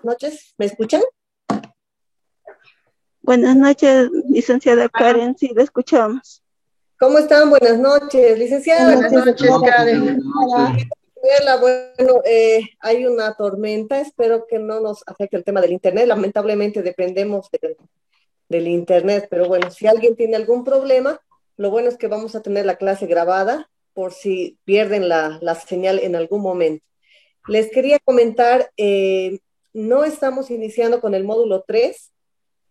noches. ¿Me escuchan? Buenas noches, licenciada Karen, sí, la escuchamos. ¿Cómo están? Buenas noches, licenciada. Buenas noches, Karen. Bueno, hay una tormenta, espero que no nos afecte el tema del internet. Lamentablemente dependemos del internet, pero bueno, si alguien tiene algún problema, lo bueno es que vamos a tener la clase grabada por si pierden la señal en algún momento. Les quería comentar, no estamos iniciando con el módulo 3,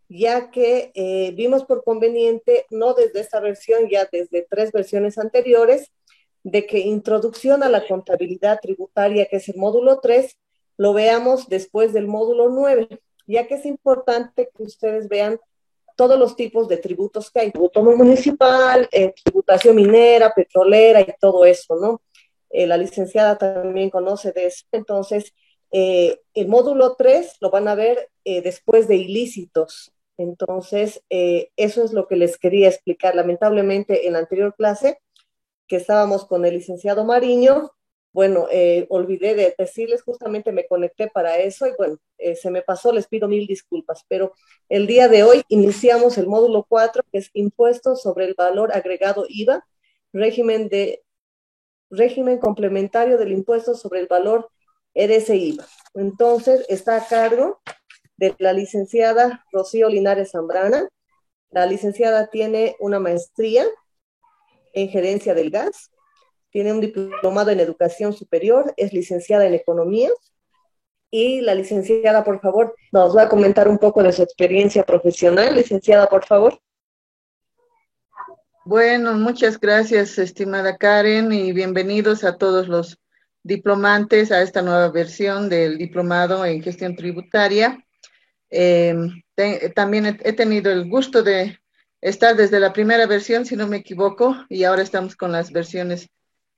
ya que vimos por conveniente, no desde esta versión, ya desde 3 versiones anteriores, de que introducción a la contabilidad tributaria, que es el módulo 3, lo veamos después del módulo 9, ya que es importante que ustedes vean todos los tipos de tributos que hay, tributo municipal, tributación minera, petrolera y todo eso, ¿no? La licenciada también conoce de eso. Entonces, el módulo 3 lo van a ver después de ilícitos. Entonces, eso es lo que les quería explicar. Lamentablemente, en la anterior clase, que estábamos con el licenciado Mariño, bueno, olvidé de decirles, justamente me conecté para eso y bueno, se me pasó, les pido mil disculpas, pero el día de hoy iniciamos el módulo 4, que es impuestos sobre el valor agregado IVA, régimen complementario del impuesto sobre el valor EDS-IVA. Entonces, está a cargo de la licenciada Rocío Linares Zambrana. La licenciada tiene una maestría en gerencia del gas, tiene un diplomado en educación superior, es licenciada en economía. Y la licenciada, por favor, nos va a comentar un poco de su experiencia profesional. Licenciada, por favor. Bueno, muchas gracias, estimada Karen, y bienvenidos a todos los diplomantes a esta nueva versión del diplomado en gestión tributaria. También he tenido el gusto de estar desde la primera versión, si no me equivoco, y ahora estamos con las versiones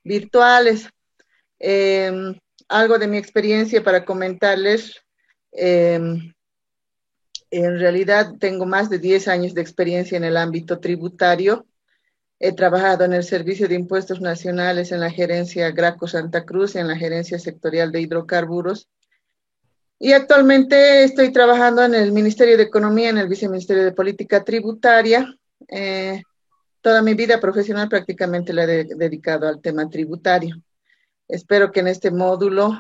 virtuales. Algo de mi experiencia para comentarles. En realidad tengo más de 10 años de experiencia en el ámbito tributario. He trabajado en el Servicio de Impuestos Nacionales, en la gerencia Graco Santa Cruz y en la gerencia sectorial de hidrocarburos. Y actualmente estoy trabajando en el Ministerio de Economía, en el Viceministerio de Política Tributaria. Toda mi vida profesional prácticamente la he dedicado al tema tributario. Espero que en este módulo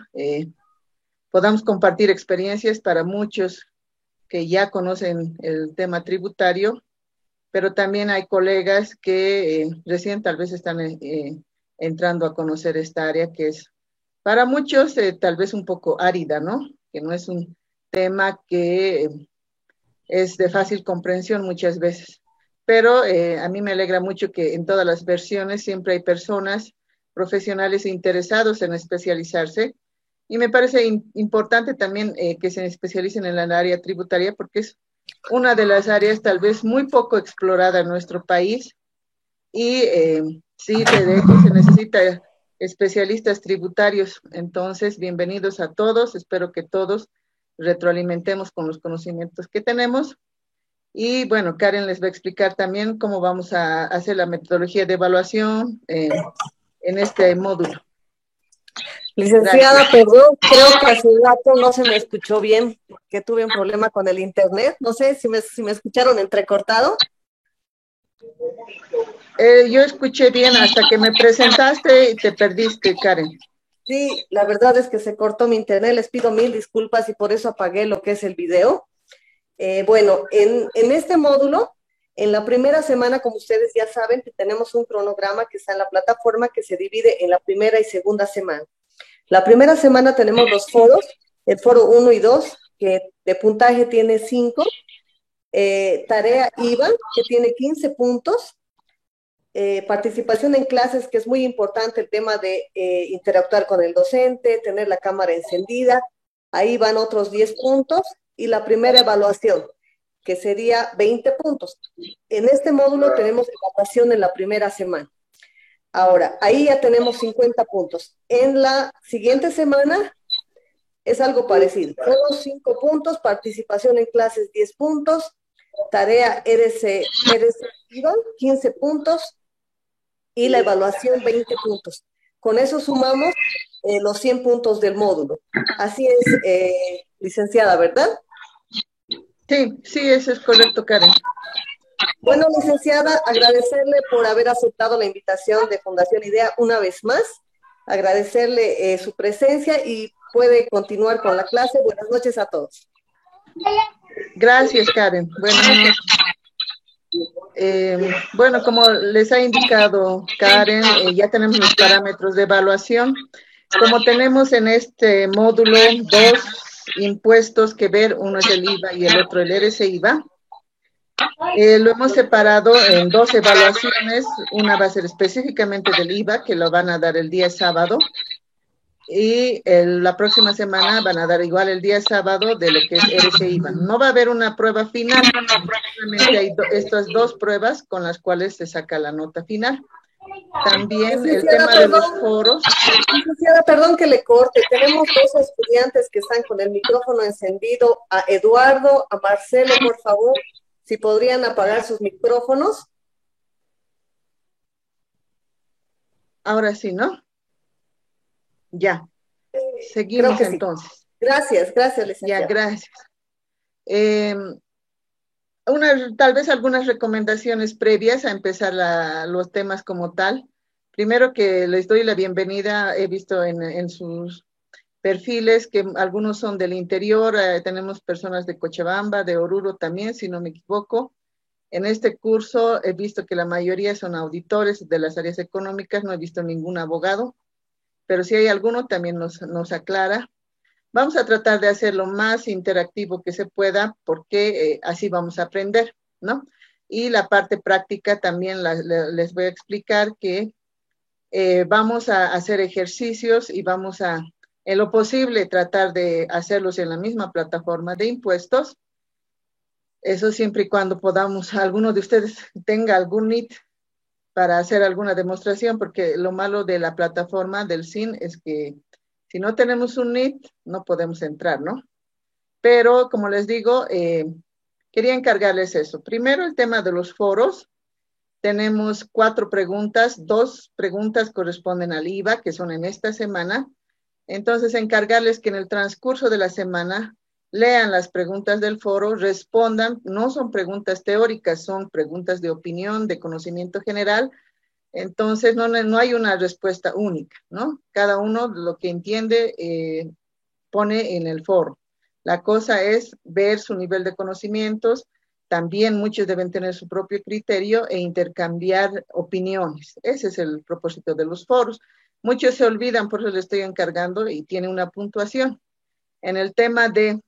podamos compartir experiencias para muchos que ya conocen el tema tributario, pero también hay colegas que recién tal vez están entrando a conocer esta área que es para muchos tal vez un poco árida, ¿no? Que no es un tema que es de fácil comprensión muchas veces. Pero a mí me alegra mucho que en todas las versiones siempre hay personas profesionales interesados en especializarse. Y me parece importante también que se especialicen en la área tributaria porque es una de las áreas tal vez muy poco explorada en nuestro país y sí, de hecho se necesita especialistas tributarios. Entonces, bienvenidos a todos, espero que todos retroalimentemos con los conocimientos que tenemos. Y bueno, Karen les va a explicar también cómo vamos a hacer la metodología de evaluación en este módulo. Licenciada, gracias. Perdón, creo que hace un rato no se me escuchó bien, porque tuve un problema con el internet. No sé si me escucharon entrecortado. Yo escuché bien hasta que me presentaste y te perdiste, Karen. Sí, la verdad es que se cortó mi internet, les pido mil disculpas y por eso apagué lo que es el video. Bueno, en este módulo, en la primera semana, como ustedes ya saben, tenemos un cronograma que está en la plataforma que se divide en la primera y segunda semana. La primera semana tenemos los foros, el foro 1 y 2, que de puntaje tiene 5, tarea IVA, que tiene 15 puntos, participación en clases, que es muy importante el tema de interactuar con el docente, tener la cámara encendida, ahí van otros 10 puntos, y la primera evaluación, que sería 20 puntos. En este módulo tenemos evaluación en la primera semana. Ahora, ahí ya tenemos 50 puntos. En la siguiente semana es algo parecido. Todos 5 puntos, participación en clases 10 puntos, tarea EDC 15 puntos y la evaluación 20 puntos. Con eso sumamos los 100 puntos del módulo. Así es, licenciada, ¿verdad? Sí, sí, eso es correcto, Karen. Bueno, licenciada, agradecerle por haber aceptado la invitación de Fundación IDEA una vez más, agradecerle su presencia y puede continuar con la clase. Buenas noches a todos. Gracias, Karen. Buenas noches. Bueno, como les ha indicado Karen, ya tenemos los parámetros de evaluación. Como tenemos en este módulo dos impuestos que ver, uno es el IVA y el otro el RCIVA, lo hemos separado en dos evaluaciones. Una va a ser específicamente del IVA, que lo van a dar el día sábado, y la próxima semana van a dar igual el día sábado de lo que es RCIVA. No va a haber una prueba final, solamente hay estas dos pruebas con las cuales se saca la nota final. También el tema de los foros. Licenciada, perdón que le corte. Tenemos dos estudiantes que están con el micrófono encendido. A Eduardo, a Marcelo, por favor, si podrían apagar sus micrófonos. Ahora sí, ¿no? Ya. Seguimos entonces. Sí. Gracias, licenciada. Ya, gracias. Tal vez algunas recomendaciones previas a empezar los temas como tal. Primero que les doy la bienvenida, he visto en sus perfiles que algunos son del interior, tenemos personas de Cochabamba, de Oruro también, si no me equivoco. En este curso he visto que la mayoría son auditores de las áreas económicas, no he visto ningún abogado, pero si hay alguno también nos aclara. Vamos a tratar de hacer lo más interactivo que se pueda, porque así vamos a aprender, ¿no? Y la parte práctica también les voy a explicar que vamos a hacer ejercicios y vamos a, en lo posible, tratar de hacerlos en la misma plataforma de impuestos. Eso siempre y cuando podamos, alguno de ustedes tenga algún NIT para hacer alguna demostración, porque lo malo de la plataforma del SIN es que si no tenemos un NIT, no podemos entrar, ¿no? Pero, como les digo, quería encargarles eso. Primero, el tema de los foros. Tenemos 4 preguntas, 2 preguntas corresponden al IVA, que son en esta semana. Entonces, encargarles que en el transcurso de la semana lean las preguntas del foro, respondan. No son preguntas teóricas, son preguntas de opinión, de conocimiento general. Entonces, no hay una respuesta única, ¿no? Cada uno lo que entiende pone en el foro. La cosa es ver su nivel de conocimientos. También muchos deben tener su propio criterio e intercambiar opiniones. Ese es el propósito de los foros. Muchos se olvidan, por eso les estoy encargando, y tiene una puntuación. En el tema de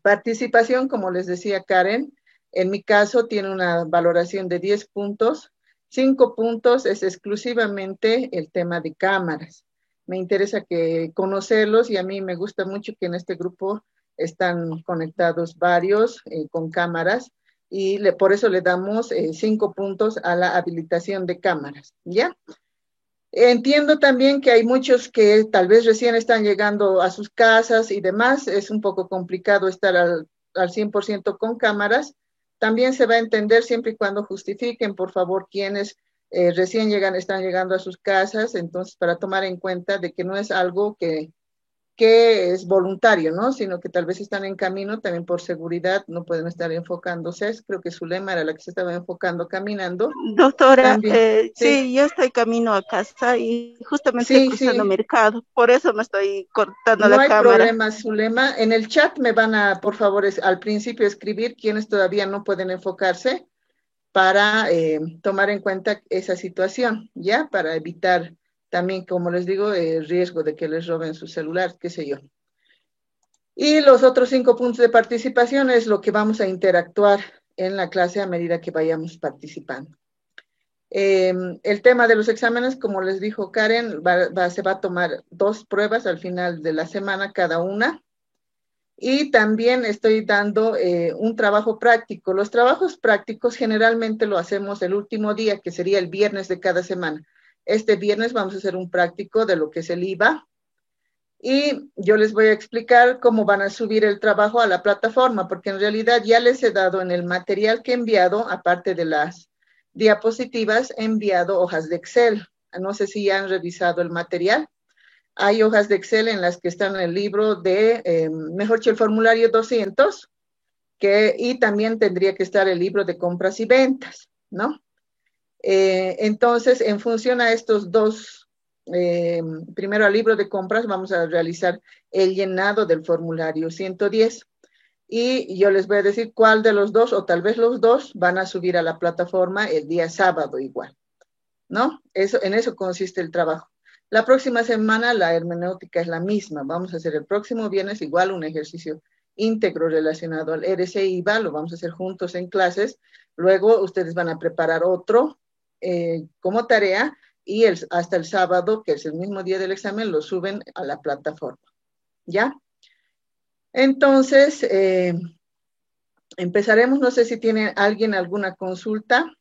participación, como les decía Karen, en mi caso tiene una valoración de 10 puntos. 5 puntos es exclusivamente el tema de cámaras. Me interesa conocerlos, y a mí me gusta mucho que en este grupo están conectados varios con cámaras, y por eso le damos 5 puntos a la habilitación de cámaras, ¿ya? Entiendo también que hay muchos que tal vez recién están llegando a sus casas y demás, es un poco complicado estar al 100% con cámaras. También se va a entender siempre y cuando justifiquen, por favor, quienes recién están llegando a sus casas, entonces para tomar en cuenta de que no es algo que es voluntario, ¿no? Sino que tal vez están en camino, también por seguridad no pueden estar enfocándose. Creo que Zulema era la que se estaba enfocando caminando. Doctora, sí, yo estoy camino a casa y justamente cruzando mercado, por eso me estoy cortando la cámara. No hay problema, Zulema. En el chat me van a, por favor, al principio escribir quienes todavía no pueden enfocarse para tomar en cuenta esa situación, ¿ya? Para evitar también, como les digo, el riesgo de que les roben su celular, qué sé yo. Y los otros 5 puntos de participación es lo que vamos a interactuar en la clase a medida que vayamos participando. El tema de los exámenes, como les dijo Karen, se va a tomar 2 pruebas al final de la semana cada una. Y también estoy dando un trabajo práctico. Los trabajos prácticos generalmente lo hacemos el último día, que sería el viernes de cada semana. Este viernes vamos a hacer un práctico de lo que es el IVA, y yo les voy a explicar cómo van a subir el trabajo a la plataforma, porque en realidad ya les he dado en el material que he enviado, aparte de las diapositivas, he enviado hojas de Excel. No sé si ya han revisado el material. hay hojas de Excel en las que están el libro de, mejor dicho, el formulario 200, y también tendría que estar el libro de compras y ventas, ¿no? Entonces, en función a estos dos, primero al libro de compras, vamos a realizar el llenado del formulario 110. Y yo les voy a decir cuál de los dos, o tal vez los dos, van a subir a la plataforma el día sábado igual, ¿no? En eso consiste el trabajo. La próxima semana la hermenéutica es la misma. Vamos a hacer el próximo viernes igual un ejercicio íntegro relacionado al RCIVA, lo vamos a hacer juntos en clases. Luego ustedes van a preparar otro como tarea y hasta el sábado, que es el mismo día del examen, lo suben a la plataforma. ¿Ya? Entonces, empezaremos. No sé si tiene alguien alguna consulta.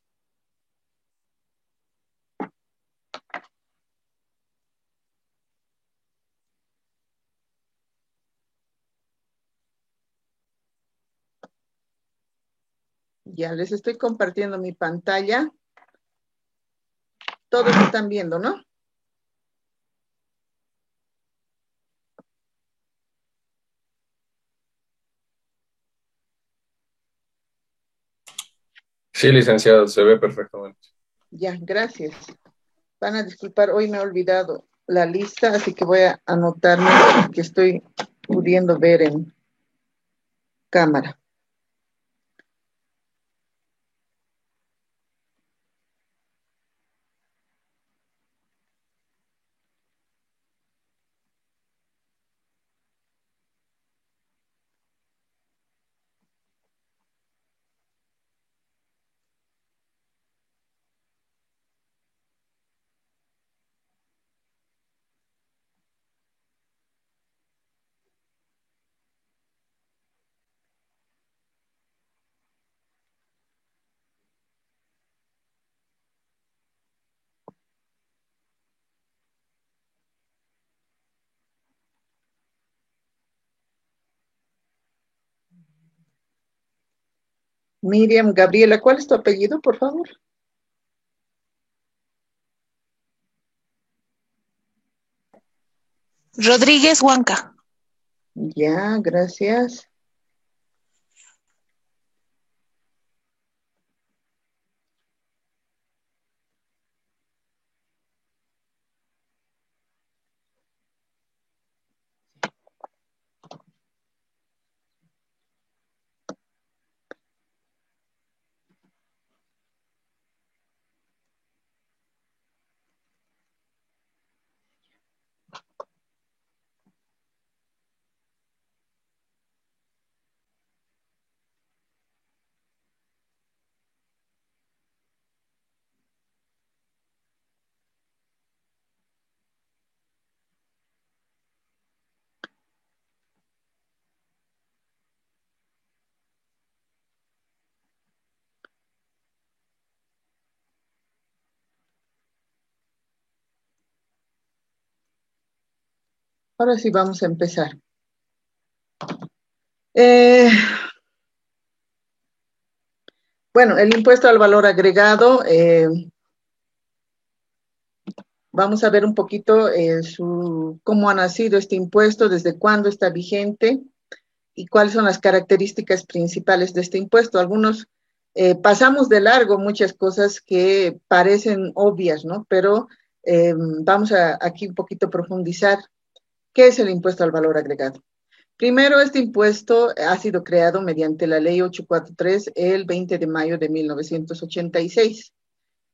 Ya les estoy compartiendo mi pantalla. Todos lo están viendo, ¿no? Sí, licenciado, se ve perfectamente. Ya, gracias. Van a disculpar, hoy me he olvidado la lista, así que voy a anotarme que estoy pudiendo ver en cámara. Miriam Gabriela, ¿cuál es tu apellido, por favor? Rodríguez Huanca. Ya, gracias. Ahora sí vamos a empezar. Bueno, el impuesto al valor agregado, vamos a ver un poquito cómo ha nacido este impuesto, desde cuándo está vigente y cuáles son las características principales de este impuesto. Algunos pasamos de largo muchas cosas que parecen obvias, ¿no? Pero vamos a aquí un poquito profundizar. ¿Qué es el impuesto al valor agregado? Primero, este impuesto ha sido creado mediante la Ley 843 el 20 de mayo de 1986.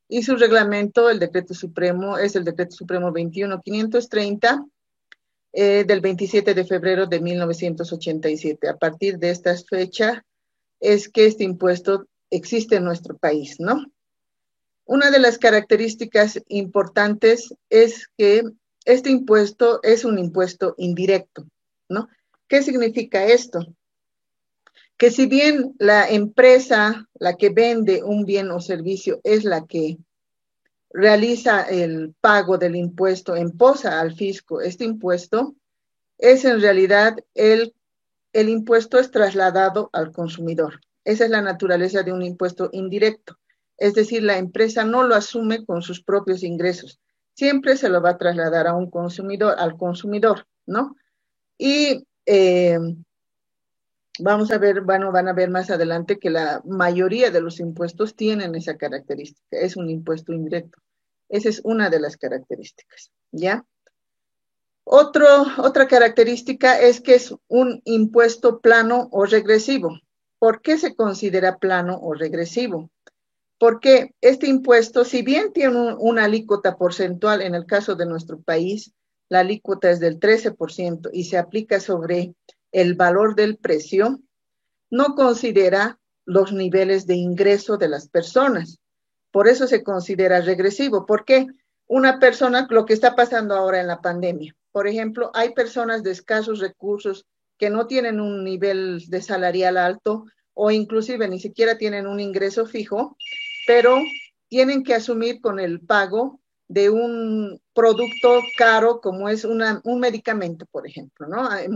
Y su reglamento, el decreto supremo, es el decreto supremo 21530 del 27 de febrero de 1987. A partir de esta fecha es que este impuesto existe en nuestro país, ¿no? Una de las características importantes es que este impuesto es un impuesto indirecto, ¿no? ¿Qué significa esto? Que si bien la empresa, la que vende un bien o servicio, es la que realiza el pago del impuesto, imposa al fisco este impuesto, es en realidad el impuesto es trasladado al consumidor. Esa es la naturaleza de un impuesto indirecto. Es decir, la empresa no lo asume con sus propios ingresos, siempre se lo va a trasladar a un consumidor, al consumidor, ¿no? Y vamos a ver, van a ver más adelante que la mayoría de los impuestos tienen esa característica, es un impuesto indirecto. Esa es una de las características, ¿ya? Otra característica es que es un impuesto plano o regresivo. ¿Por qué se considera plano o regresivo? Porque este impuesto, si bien tiene una alícuota porcentual, en el caso de nuestro país, la alícuota es del 13% y se aplica sobre el valor del precio, no considera los niveles de ingreso de las personas. Por eso se considera regresivo. ¿Por qué? Una persona, lo que está pasando ahora en la pandemia, por ejemplo, hay personas de escasos recursos que no tienen un nivel de salarial alto o inclusive ni siquiera tienen un ingreso fijo, pero tienen que asumir con el pago de un producto caro como es un medicamento, por ejemplo, ¿no? He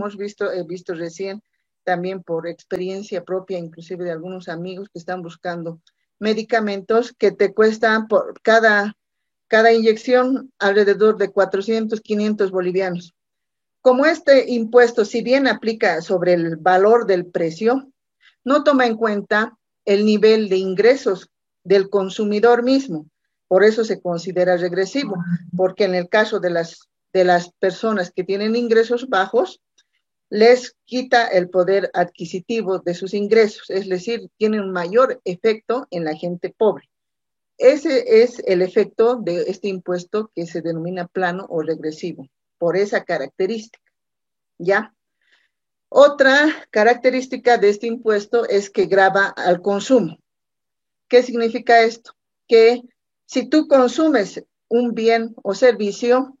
visto recién también por experiencia propia, inclusive de algunos amigos que están buscando medicamentos que te cuestan por cada inyección alrededor de 400, 500 bolivianos. Como este impuesto, si bien aplica sobre el valor del precio, no toma en cuenta el nivel de ingresos del consumidor mismo. Por eso se considera regresivo, porque en el caso de las personas que tienen ingresos bajos, les quita el poder adquisitivo de sus ingresos, es decir, tiene un mayor efecto en la gente pobre. Ese es el efecto de este impuesto que se denomina plano o regresivo, por esa característica, ¿ya? Otra característica de este impuesto es que grava al consumo. ¿Qué significa esto? Que si tú consumes un bien o servicio,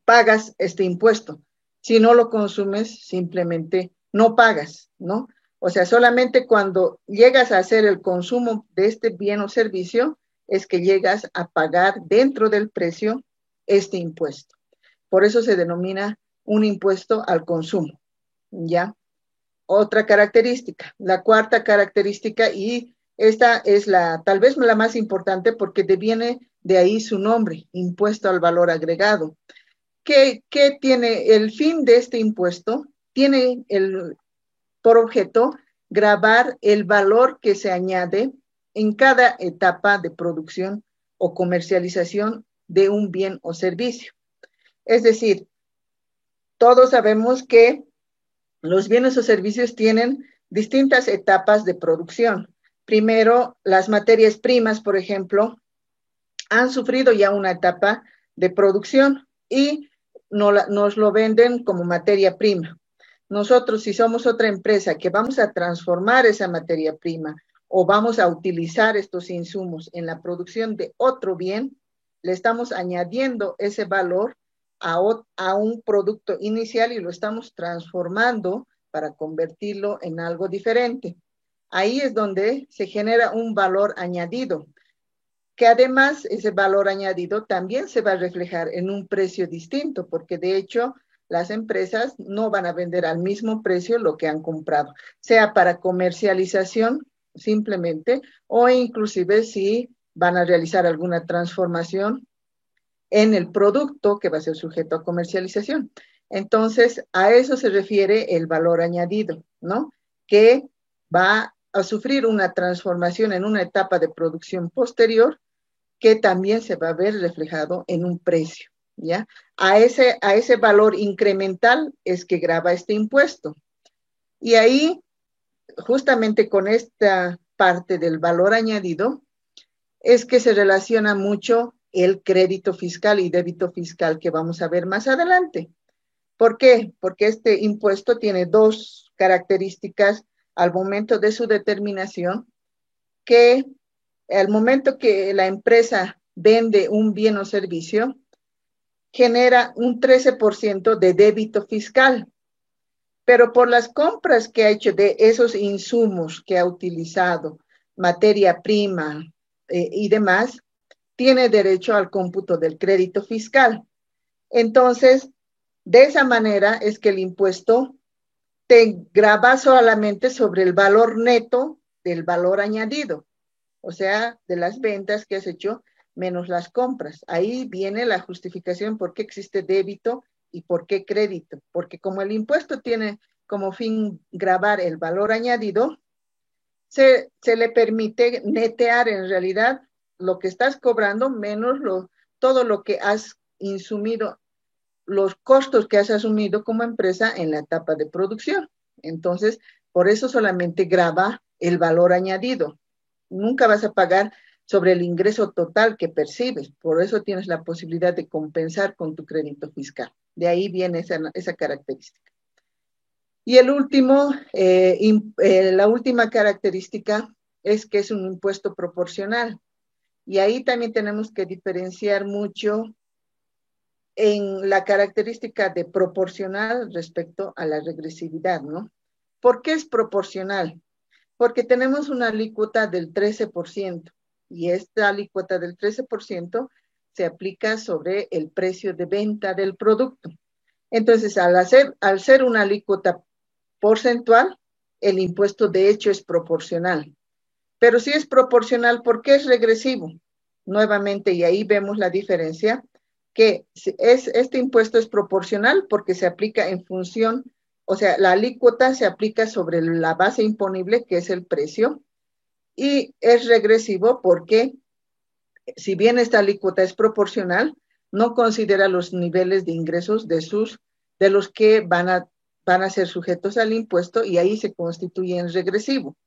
pagas este impuesto. Si no lo consumes, simplemente no pagas, ¿no? O sea, solamente cuando llegas a hacer el consumo de este bien o servicio, es que llegas a pagar dentro del precio este impuesto. Por eso se denomina un impuesto al consumo, ¿ya? Otra característica, la cuarta característica, y esta es tal vez la más importante porque deviene de ahí su nombre, impuesto al valor agregado. ¿Qué tiene el fin de este impuesto? Tiene por objeto gravar el valor que se añade en cada etapa de producción o comercialización de un bien o servicio. Es decir, todos sabemos que los bienes o servicios tienen distintas etapas de producción. Primero, las materias primas, por ejemplo, han sufrido ya una etapa de producción y nos lo venden como materia prima. Nosotros, si somos otra empresa que vamos a transformar esa materia prima o vamos a utilizar estos insumos en la producción de otro bien, le estamos añadiendo ese valor a un producto inicial y lo estamos transformando para convertirlo en algo diferente. Ahí es donde se genera un valor añadido, que además ese valor añadido también se va a reflejar en un precio distinto, porque de hecho las empresas no van a vender al mismo precio lo que han comprado, sea para comercialización simplemente, o inclusive si van a realizar alguna transformación en el producto que va a ser sujeto a comercialización. Entonces, a eso se refiere el valor añadido, ¿no? Que va a sufrir una transformación en una etapa de producción posterior que también se va a ver reflejado en un precio, ¿ya? A ese valor incremental es que grava este impuesto. Y ahí, justamente con esta parte del valor añadido, es que se relaciona mucho el crédito fiscal y débito fiscal que vamos a ver más adelante. ¿Por qué? Porque este impuesto tiene dos características al momento de su determinación, que al momento que la empresa vende un bien o servicio, genera un 13% de débito fiscal, pero por las compras que ha hecho de esos insumos que ha utilizado, materia prima y demás, tiene derecho al cómputo del crédito fiscal. Entonces, de esa manera es que el impuesto te grava solamente sobre el valor neto del valor añadido, o sea, de las ventas que has hecho menos las compras. Ahí viene la justificación por qué existe débito y por qué crédito. Porque como el impuesto tiene como fin gravar el valor añadido, se le permite netear en realidad lo que estás cobrando menos todo lo que has insumido, los costos que has asumido como empresa en la etapa de producción. Entonces, por eso solamente grava el valor añadido. Nunca vas a pagar sobre el ingreso total que percibes. Por eso tienes la posibilidad de compensar con tu crédito fiscal. De ahí viene esa característica. Y el último, la última característica es que es un impuesto proporcional. Y ahí también tenemos que diferenciar mucho en la característica de proporcional respecto a la regresividad, ¿no? ¿Por qué es proporcional? Porque tenemos una alícuota del 13% y esta alícuota del 13% se aplica sobre el precio de venta del producto. Entonces, al ser una alícuota porcentual, el impuesto de hecho es proporcional. Pero si es proporcional, ¿por qué es regresivo? Nuevamente, y ahí vemos la diferencia, que este impuesto es proporcional porque se aplica en función, o sea, la alícuota se aplica sobre la base imponible, que es el precio, y es regresivo porque, si bien esta alícuota es proporcional, no considera los niveles de ingresos de los que van a ser sujetos al impuesto y ahí se constituye en regresivo,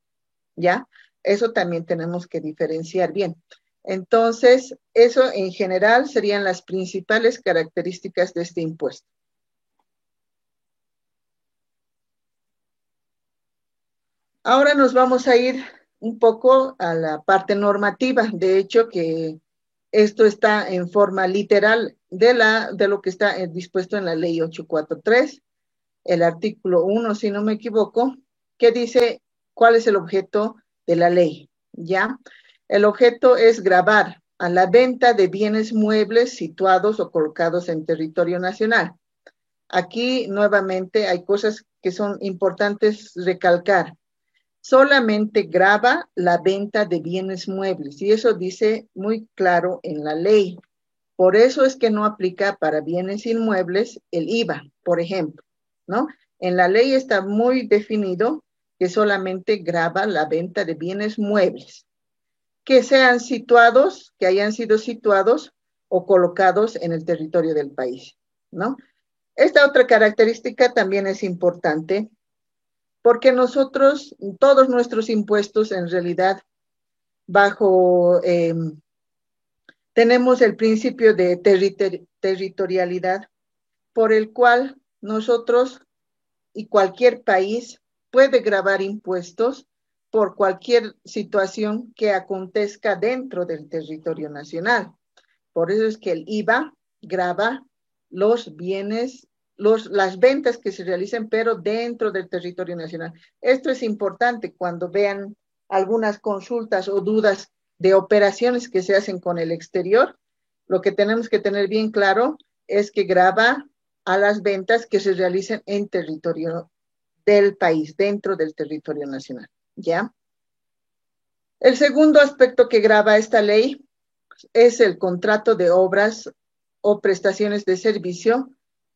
¿ya? Eso también tenemos que diferenciar bien. Entonces, eso en general serían las principales características de este impuesto. Ahora nos vamos a ir un poco a la parte normativa. De hecho, que esto está en forma literal de lo que está dispuesto en la ley 843, el artículo 1, si no me equivoco, que dice cuál es el objeto de la ley, ¿ya? El objeto es gravar a la venta de bienes muebles situados o colocados en territorio nacional. Aquí nuevamente hay cosas que son importantes recalcar. Solamente grava la venta de bienes muebles y eso dice muy claro en la ley. Por eso es que no aplica para bienes inmuebles el IVA, por ejemplo, ¿no? En la ley está muy definido que solamente grava la venta de bienes muebles, que sean situados, que hayan sido situados o colocados en el territorio del país, ¿no? Esta otra característica también es importante porque nosotros, todos nuestros impuestos en realidad, tenemos el principio de territorialidad, por el cual nosotros y cualquier país puede gravar impuestos por cualquier situación que acontezca dentro del territorio nacional. Por eso es que el IVA grava los bienes, las ventas que se realicen, pero dentro del territorio nacional. Esto es importante cuando vean algunas consultas o dudas de operaciones que se hacen con el exterior. Lo que tenemos que tener bien claro es que grava a las ventas que se realicen en territorio del país, dentro del territorio nacional, ¿ya? El segundo aspecto que grava esta ley es el contrato de obras o prestaciones de servicio,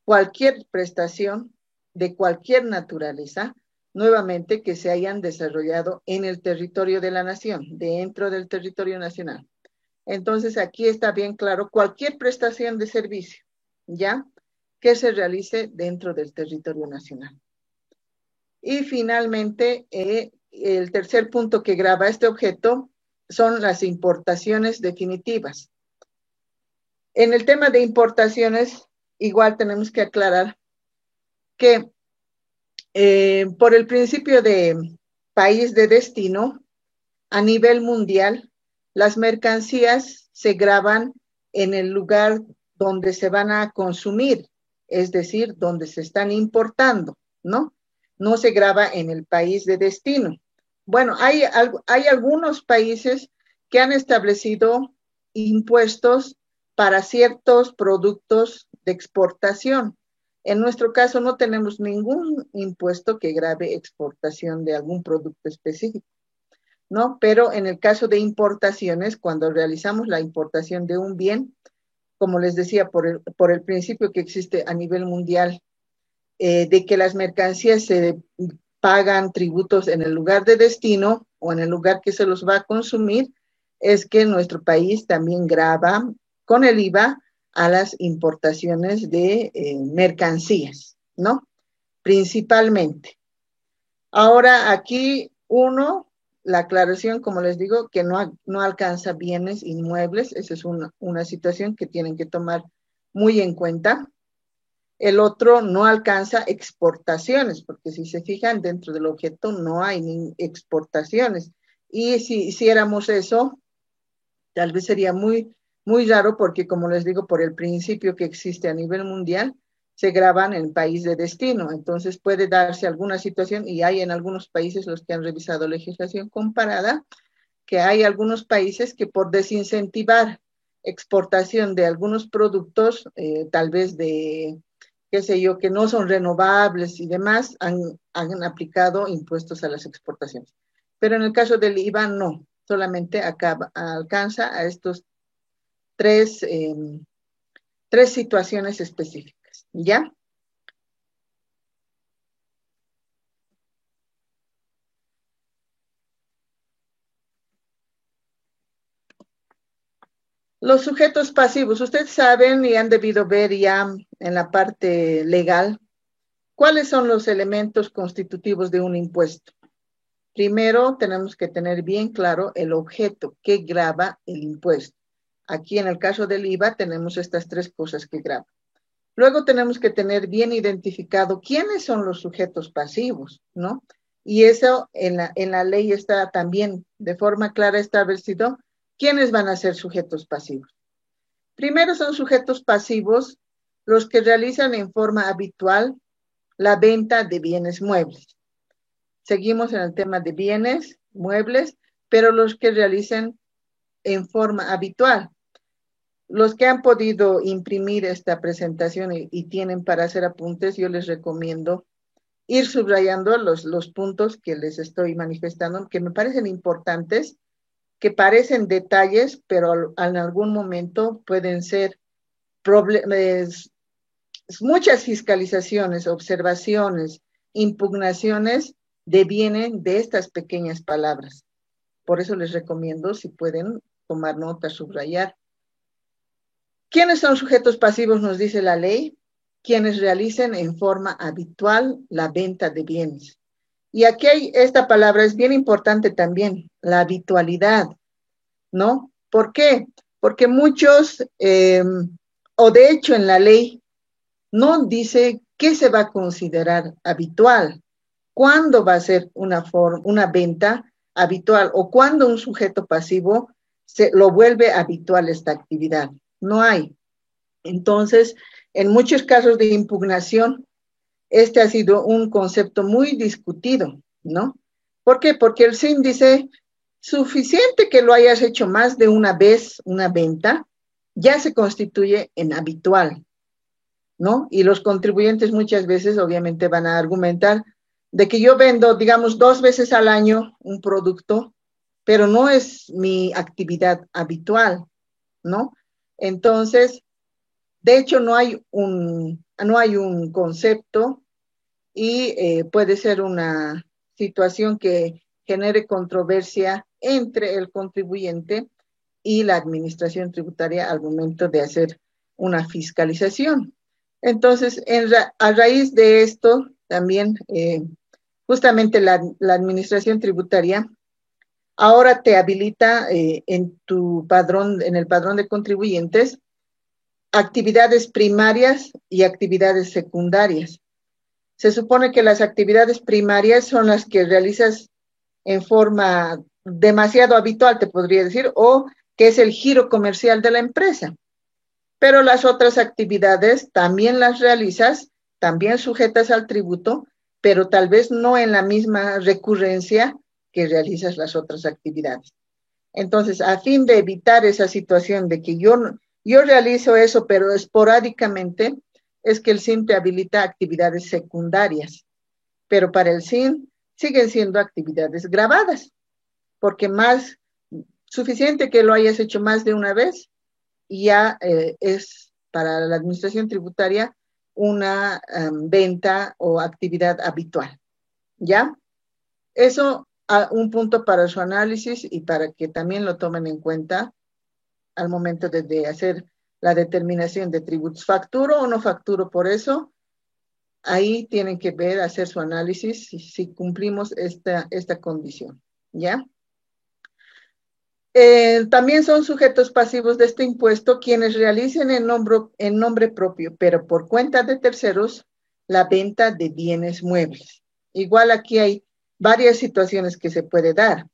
cualquier prestación de cualquier naturaleza, nuevamente que se hayan desarrollado en el territorio de la nación, dentro del territorio nacional. Entonces, aquí está bien claro cualquier prestación de servicio, ¿ya? Que se realice dentro del territorio nacional. Y finalmente, el tercer punto que grava este objeto son las importaciones definitivas. En el tema de importaciones, igual tenemos que aclarar que por el principio de país de destino, a nivel mundial, las mercancías se gravan en el lugar donde se van a consumir, es decir, donde se están importando, ¿no? No se grava en el país de destino. Bueno, hay algunos países que han establecido impuestos para ciertos productos de exportación. En nuestro caso no tenemos ningún impuesto que grave exportación de algún producto específico. ¿no? Pero en el caso de importaciones, cuando realizamos la importación de un bien, como les decía, por el principio que existe a nivel mundial, de que las mercancías se pagan tributos en el lugar de destino o en el lugar que se los va a consumir, es que nuestro país también grava con el IVA a las importaciones de mercancías, ¿no? Principalmente. Ahora aquí la aclaración, como les digo, que no alcanza bienes inmuebles, esa es una situación que tienen que tomar muy en cuenta. El otro no alcanza exportaciones, porque si se fijan dentro del objeto no hay ni exportaciones. Y si hiciéramos eso, tal vez sería muy, muy raro porque, como les digo, por el principio que existe a nivel mundial, se graban en país de destino. Entonces puede darse alguna situación, y hay en algunos países, los que han revisado legislación comparada, que hay algunos países que por desincentivar exportación de algunos productos, tal vez de, qué sé yo, que no son renovables y demás, han aplicado impuestos a las exportaciones. Pero en el caso del IVA, no, solamente alcanza a estos tres, tres situaciones específicas, ¿ya? Los sujetos pasivos, ustedes saben y han debido ver ya en la parte legal, ¿cuáles son los elementos constitutivos de un impuesto? Primero, tenemos que tener bien claro el objeto que grava el impuesto. Aquí en el caso del IVA tenemos estas tres cosas que graban. Luego tenemos que tener bien identificado quiénes son los sujetos pasivos, ¿no? Y eso en la ley está también de forma clara establecido quiénes van a ser sujetos pasivos. Primero son sujetos pasivos los que realizan en forma habitual la venta de bienes muebles. Seguimos en el tema de bienes muebles, pero los que realicen en forma habitual. Los que han podido imprimir esta presentación y tienen para hacer apuntes, yo les recomiendo ir subrayando los puntos que les estoy manifestando, que me parecen importantes, que parecen detalles, pero en algún momento pueden ser muchas fiscalizaciones, observaciones, impugnaciones devienen de estas pequeñas palabras. Por eso les recomiendo, si pueden, tomar nota, subrayar. ¿Quiénes son sujetos pasivos? Nos dice la ley, quienes realicen en forma habitual la venta de bienes. Y aquí esta palabra es bien importante también, la habitualidad, ¿no? ¿Por qué? Porque muchos, o de hecho en la ley, no dice qué se va a considerar habitual, cuándo va a ser una venta habitual o cuándo un sujeto pasivo se lo vuelve habitual esta actividad. No hay. Entonces, en muchos casos de impugnación, este ha sido un concepto muy discutido, ¿no? ¿Por qué? Porque el SIN dice, suficiente que lo hayas hecho más de una vez una venta, ya se constituye en habitual, ¿no? Y los contribuyentes muchas veces obviamente van a argumentar de que yo vendo, digamos, 2 veces al año un producto, pero no es mi actividad habitual, ¿no? Entonces, de hecho, no hay un concepto y puede ser una situación que genere controversia entre el contribuyente y la administración tributaria al momento de hacer una fiscalización. Entonces, a raíz de esto, también justamente la administración tributaria ahora te habilita en el padrón de contribuyentes, actividades primarias y actividades secundarias. Se supone que las actividades primarias son las que realizas en forma demasiado habitual, te podría decir, o que es el giro comercial de la empresa. Pero las otras actividades también las realizas, también sujetas al tributo, pero tal vez no en la misma recurrencia que realizas las otras actividades. Entonces, a fin de evitar esa situación de que yo realizo eso, pero esporádicamente, es que el SIN te habilita actividades secundarias, pero para el SIN siguen siendo actividades grabadas, porque más suficiente que lo hayas hecho más de una vez, ya es para la administración tributaria una venta o actividad habitual, ¿ya? Eso, un punto para su análisis y para que también lo tomen en cuenta al momento de hacer la determinación de tributos. ¿Facturo o no facturo por eso? Ahí tienen que ver, hacer su análisis si cumplimos esta condición, ¿ya? También son sujetos pasivos de este impuesto quienes realicen en nombre propio, pero por cuenta de terceros, la venta de bienes muebles. Igual aquí hay varias situaciones que se puede dar.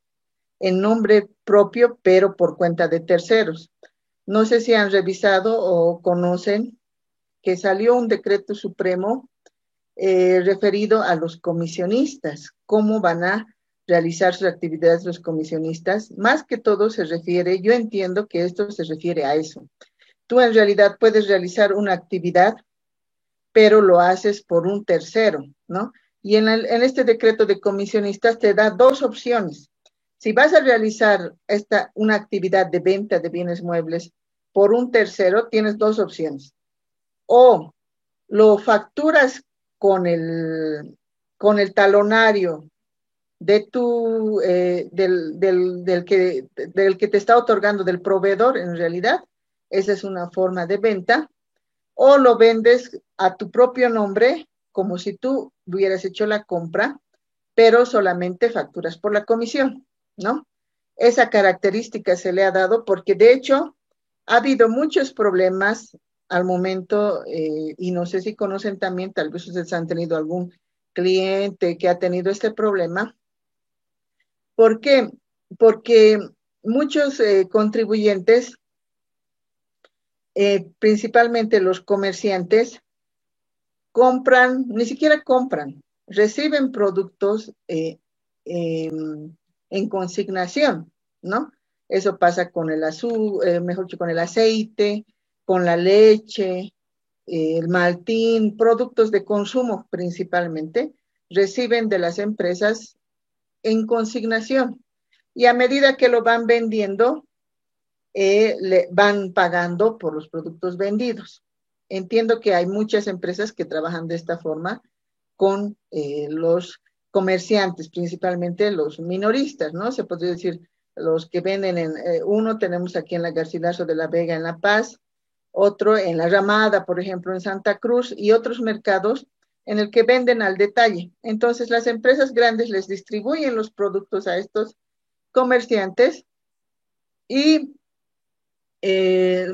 En nombre propio, pero por cuenta de terceros. No sé si han revisado o conocen que salió un decreto supremo referido a los comisionistas, cómo van a realizar sus actividades los comisionistas. Más que todo se refiere, yo entiendo que esto se refiere a eso. Tú en realidad puedes realizar una actividad, pero lo haces por un tercero, ¿no? Y en este decreto de comisionistas te da dos opciones. Si vas a realizar una actividad de venta de bienes muebles por un tercero, tienes dos opciones. O lo facturas con el talonario de del que te está otorgando, del proveedor, en realidad. Esa es una forma de venta. O lo vendes a tu propio nombre, como si tú hubieras hecho la compra, pero solamente facturas por la comisión, ¿no? Esa característica se le ha dado porque, de hecho, ha habido muchos problemas al momento, y no sé si conocen también, tal vez ustedes han tenido algún cliente que ha tenido este problema. ¿Por qué? Porque muchos contribuyentes, principalmente los comerciantes, compran, ni siquiera compran, reciben productos en consignación, ¿no? Eso pasa con el azúcar, mejor dicho, con el aceite, con la leche, el maltín, productos de consumo principalmente, reciben de las empresas en consignación. Y a medida que lo van vendiendo, le van pagando por los productos vendidos. Entiendo que hay muchas empresas que trabajan de esta forma con los comerciantes, principalmente los minoristas, ¿no? Se podría decir los que venden uno tenemos aquí en la Garcilaso de la Vega en La Paz, otro en La Ramada, por ejemplo, en Santa Cruz, y otros mercados en el que venden al detalle. Entonces, las empresas grandes les distribuyen los productos a estos comerciantes y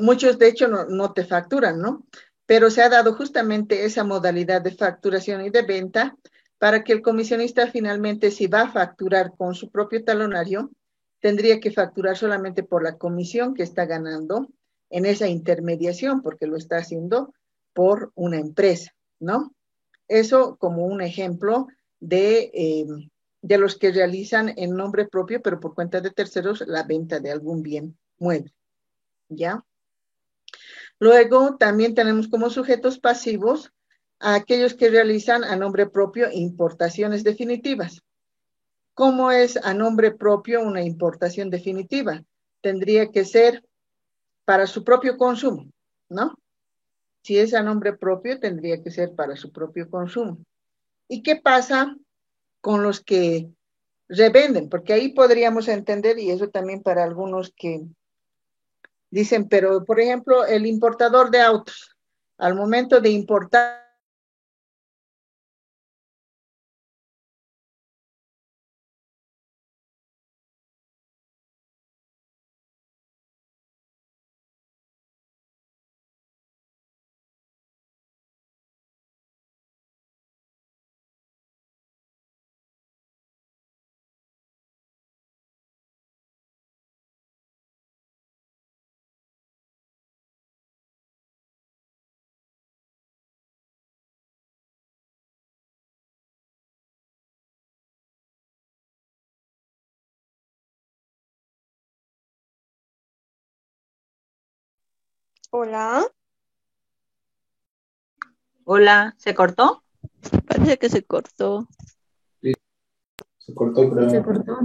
muchos de hecho no te facturan, ¿no? Pero se ha dado justamente esa modalidad de facturación y de venta para que el comisionista finalmente, si va a facturar con su propio talonario, tendría que facturar solamente por la comisión que está ganando en esa intermediación, porque lo está haciendo por una empresa, ¿no? Eso como un ejemplo de los que realizan en nombre propio, pero por cuenta de terceros, la venta de algún bien mueble. ¿Ya? Luego también tenemos como sujetos pasivos a aquellos que realizan a nombre propio importaciones definitivas. ¿Cómo es a nombre propio una importación definitiva? Tendría que ser para su propio consumo, ¿no? Si es a nombre propio, tendría que ser para su propio consumo. ¿Y qué pasa con los que revenden? Porque ahí podríamos entender, y eso también para algunos que dicen, pero por ejemplo, el importador de autos, al momento de importar, Hola, Hola, ¿se cortó? Parece que se cortó. Sí, se cortó, Sí, se creo. cortó.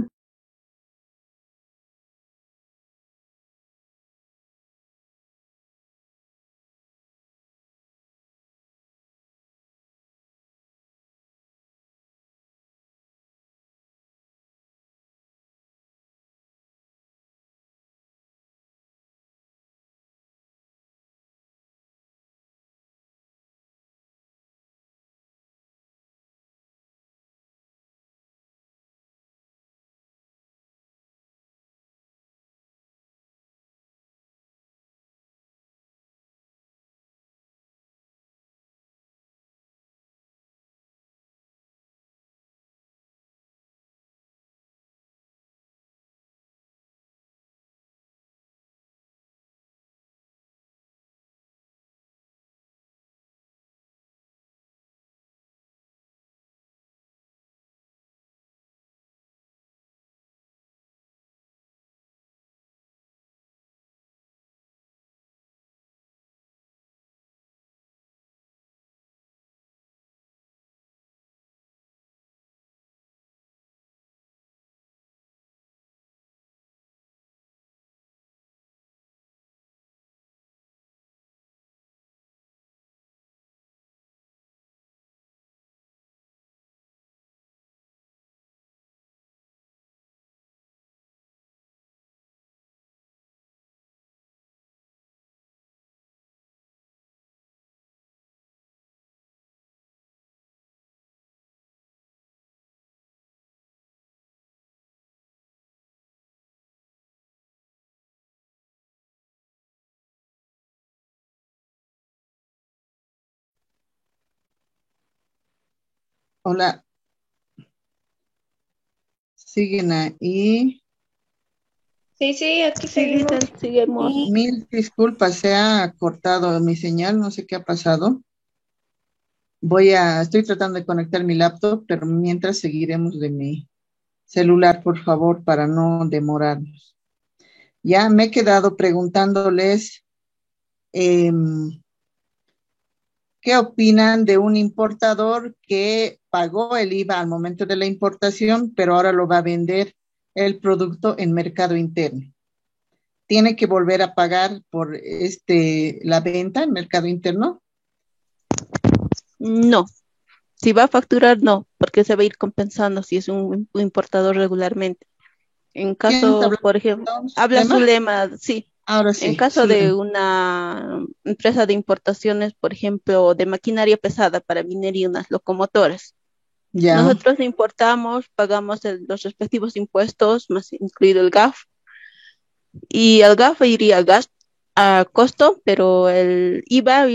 Hola, siguen ahí. Sí, aquí Sí, seguimos. dicen, seguimos. Mil disculpas, se ha cortado mi señal, no sé qué ha pasado. Estoy tratando de conectar mi laptop, pero mientras seguiremos de mi celular, por favor, para no demorarnos. Ya me he quedado preguntándoles qué opinan de un importador que pagó el IVA al momento de la importación, pero ahora lo va a vender el producto en mercado interno. ¿Tiene que volver a pagar por la venta en mercado interno? No, si va a facturar, no, porque se va a ir compensando si es un importador regularmente. En ¿Quién está caso, hablando? por ejemplo, habla ¿Zulema? Zulema, sí. Ahora En sí, caso de Zulema. una empresa de importaciones, por ejemplo, de maquinaria pesada para minería, unas locomotoras, Ya, nosotros importamos, pagamos los respectivos impuestos, más incluido el GAF, y el GAF iría a costo, pero el IVA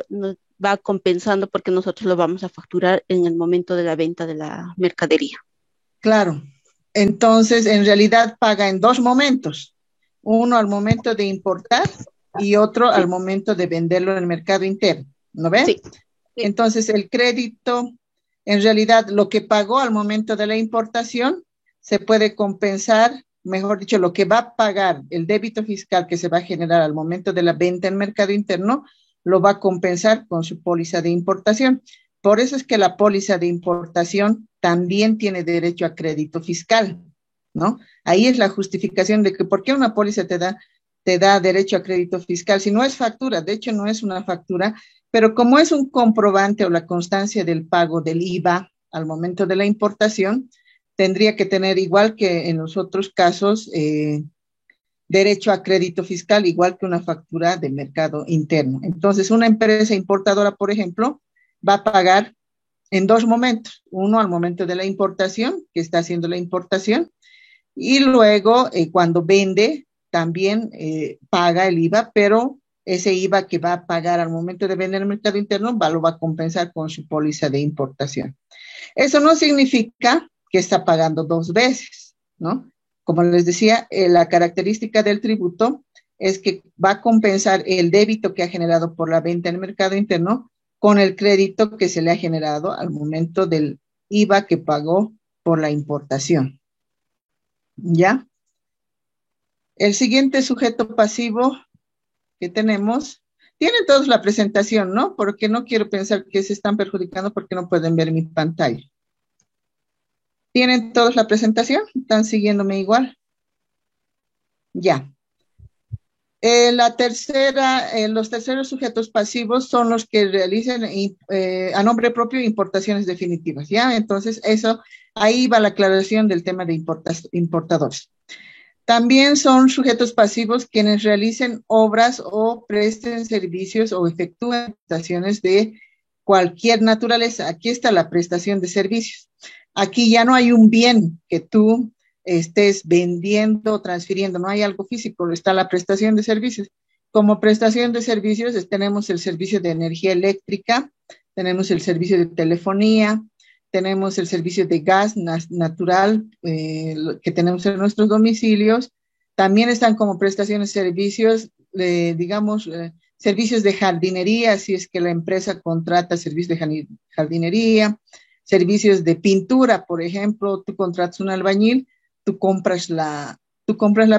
nos va compensando porque nosotros lo vamos a facturar en el momento de la venta de la mercadería. claro. Entonces, en realidad paga en dos momentos. Uno al momento de importar y otro al Sí, momento de venderlo en el mercado interno. ¿No ve? sí, sí. Entonces, el crédito, en realidad, lo que pagó al momento de la importación, se puede compensar, mejor dicho, lo que va a pagar, el débito fiscal que se va a generar al momento de la venta en mercado interno, lo va a compensar con su póliza de importación. Por eso es que la póliza de importación también tiene derecho a crédito fiscal, ¿no? Ahí es la justificación de que por qué una póliza te da derecho a crédito fiscal, si no es factura, de hecho no es una factura, pero como es un comprobante o la constancia del pago del IVA al momento de la importación, tendría que tener, igual que en los otros casos, derecho a crédito fiscal, igual que una factura de mercado interno. Entonces, una empresa importadora, por ejemplo, va a pagar en dos momentos. Uno al momento de la importación, que está haciendo la importación, y luego cuando vende también paga el IVA, pero ese IVA que va a pagar al momento de vender en el mercado interno lo va a compensar con su póliza de importación. Eso no significa que está pagando dos veces, ¿no? Como les decía, la característica del tributo es que va a compensar el débito que ha generado por la venta en el mercado interno con el crédito que se le ha generado al momento del IVA que pagó por la importación. ¿Ya? El siguiente sujeto pasivo que tenemos, tienen todos la presentación, ¿no? Porque no quiero pensar que se están perjudicando porque no pueden ver mi pantalla. ¿Tienen todos la presentación? ¿Están siguiéndome igual? Ya. Los terceros sujetos pasivos son los que realicen a nombre propio importaciones definitivas, ¿ya? Entonces, ahí va la aclaración del tema de importadores. También son sujetos pasivos quienes realicen obras o presten servicios o efectúen prestaciones de cualquier naturaleza. Aquí está la prestación de servicios. Aquí ya no hay un bien que tú estés vendiendo o transfiriendo, no hay algo físico, está la prestación de servicios. Como prestación de servicios tenemos el servicio de energía eléctrica, tenemos el servicio de telefonía, tenemos el servicio de gas natural que tenemos en nuestros domicilios. También están como prestaciones servicios, servicios de jardinería, si es que la empresa contrata servicios de jardinería, servicios de pintura, por ejemplo, tú contratas un albañil, tú compras la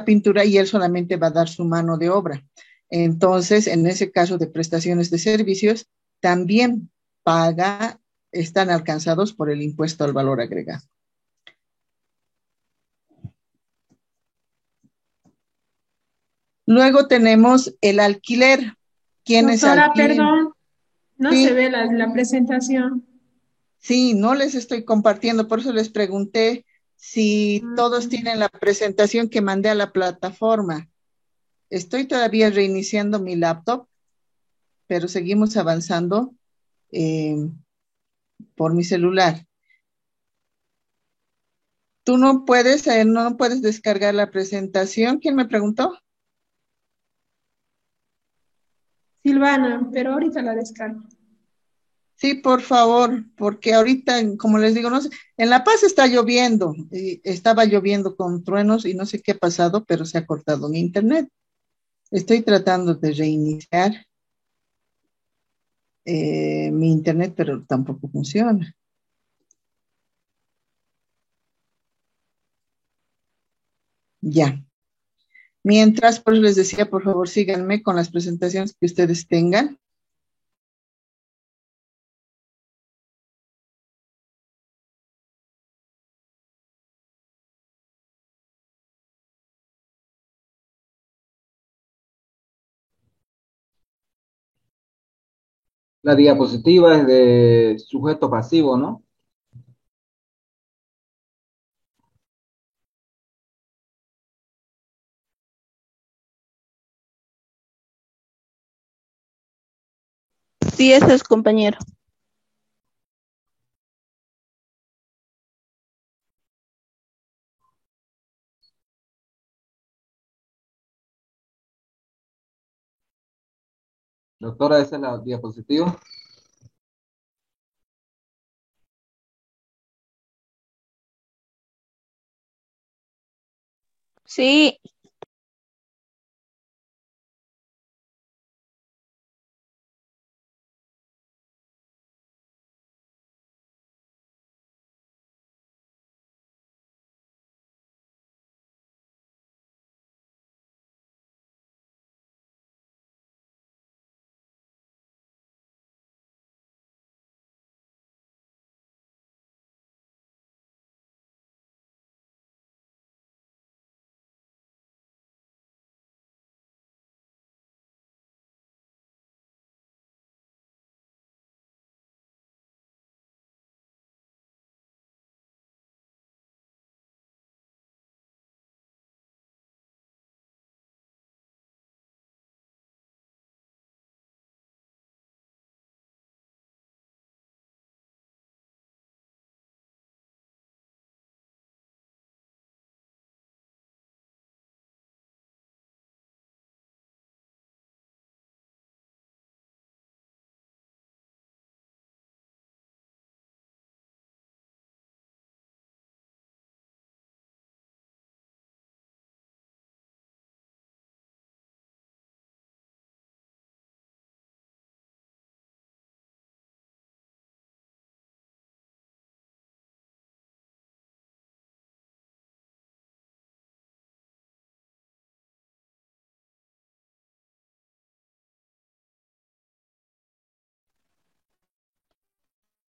pintura y él solamente va a dar su mano de obra. Entonces, en ese caso de prestaciones de servicios, también están alcanzados por el impuesto al valor agregado. Luego tenemos el alquiler. ¿Quiénes Doctora, alquilen? perdón, no se Sí, ve la presentación. sí, no les estoy compartiendo, por eso les pregunté si todos Mm, tienen la presentación que mandé a la plataforma. Estoy todavía reiniciando mi laptop, pero seguimos avanzando eh, por mi celular. Tú no puedes descargar la presentación. ¿Quién me preguntó? Silvana, pero ahorita la descargo. Sí, por favor, porque ahorita, como les digo, no sé, en La Paz está lloviendo, y estaba lloviendo con truenos y no sé qué ha pasado, pero se ha cortado mi internet. Estoy tratando de reiniciar mi internet, pero tampoco funciona. Ya. Mientras, pues les decía, por favor, síganme con las presentaciones que ustedes tengan. La diapositiva es de sujeto pasivo, ¿no? Sí, ese es compañero. Doctora, esa es la diapositiva. Sí,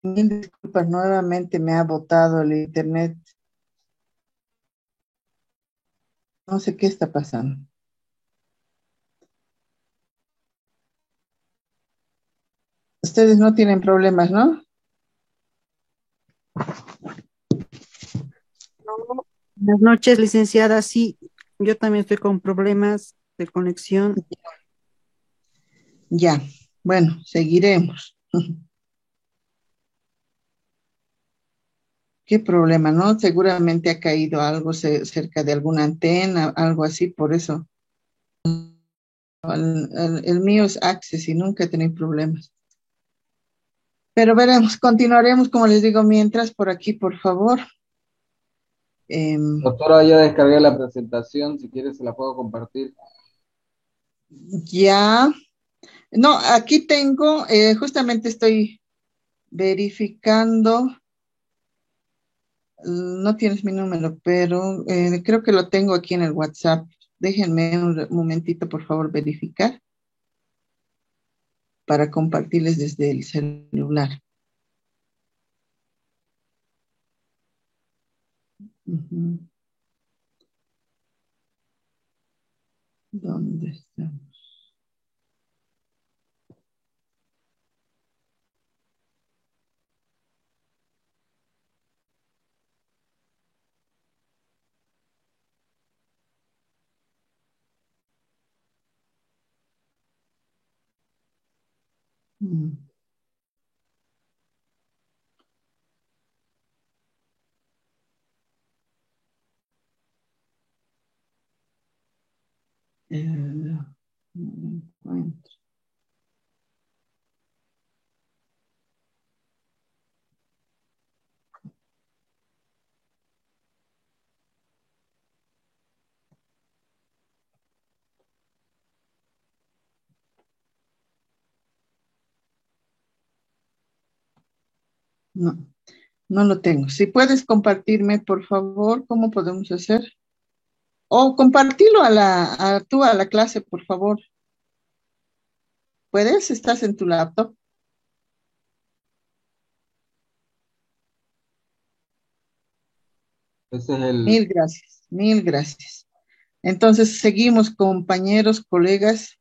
Mil disculpas, nuevamente me ha botado el internet. No sé qué está pasando. Ustedes no tienen problemas, ¿no? Buenas noches, licenciada. Sí, yo también estoy con problemas de conexión. Ya, bueno, seguiremos. ¿Qué problema, no? Seguramente ha caído algo cerca de alguna antena, algo así, por eso. El mío es Access y nunca he tenido problemas. Pero veremos, continuaremos, como les digo, mientras por aquí, por favor. Doctora, ya descargué la presentación, si quieres se la puedo compartir. Ya. No, aquí tengo, justamente estoy verificando. No tienes mi número, pero creo que lo tengo aquí en el WhatsApp. Déjenme un momentito, por favor, verificar para compartirles desde el celular. Ujú. ¿Dónde está? Mm. No lo encuentro. No, no lo tengo. Si puedes compartirme, por favor, ¿cómo podemos hacer? O compartirlo a la clase, por favor. ¿Puedes? ¿Estás en tu laptop? Ese es el... Mil gracias, mil gracias. Entonces, seguimos, compañeros, colegas.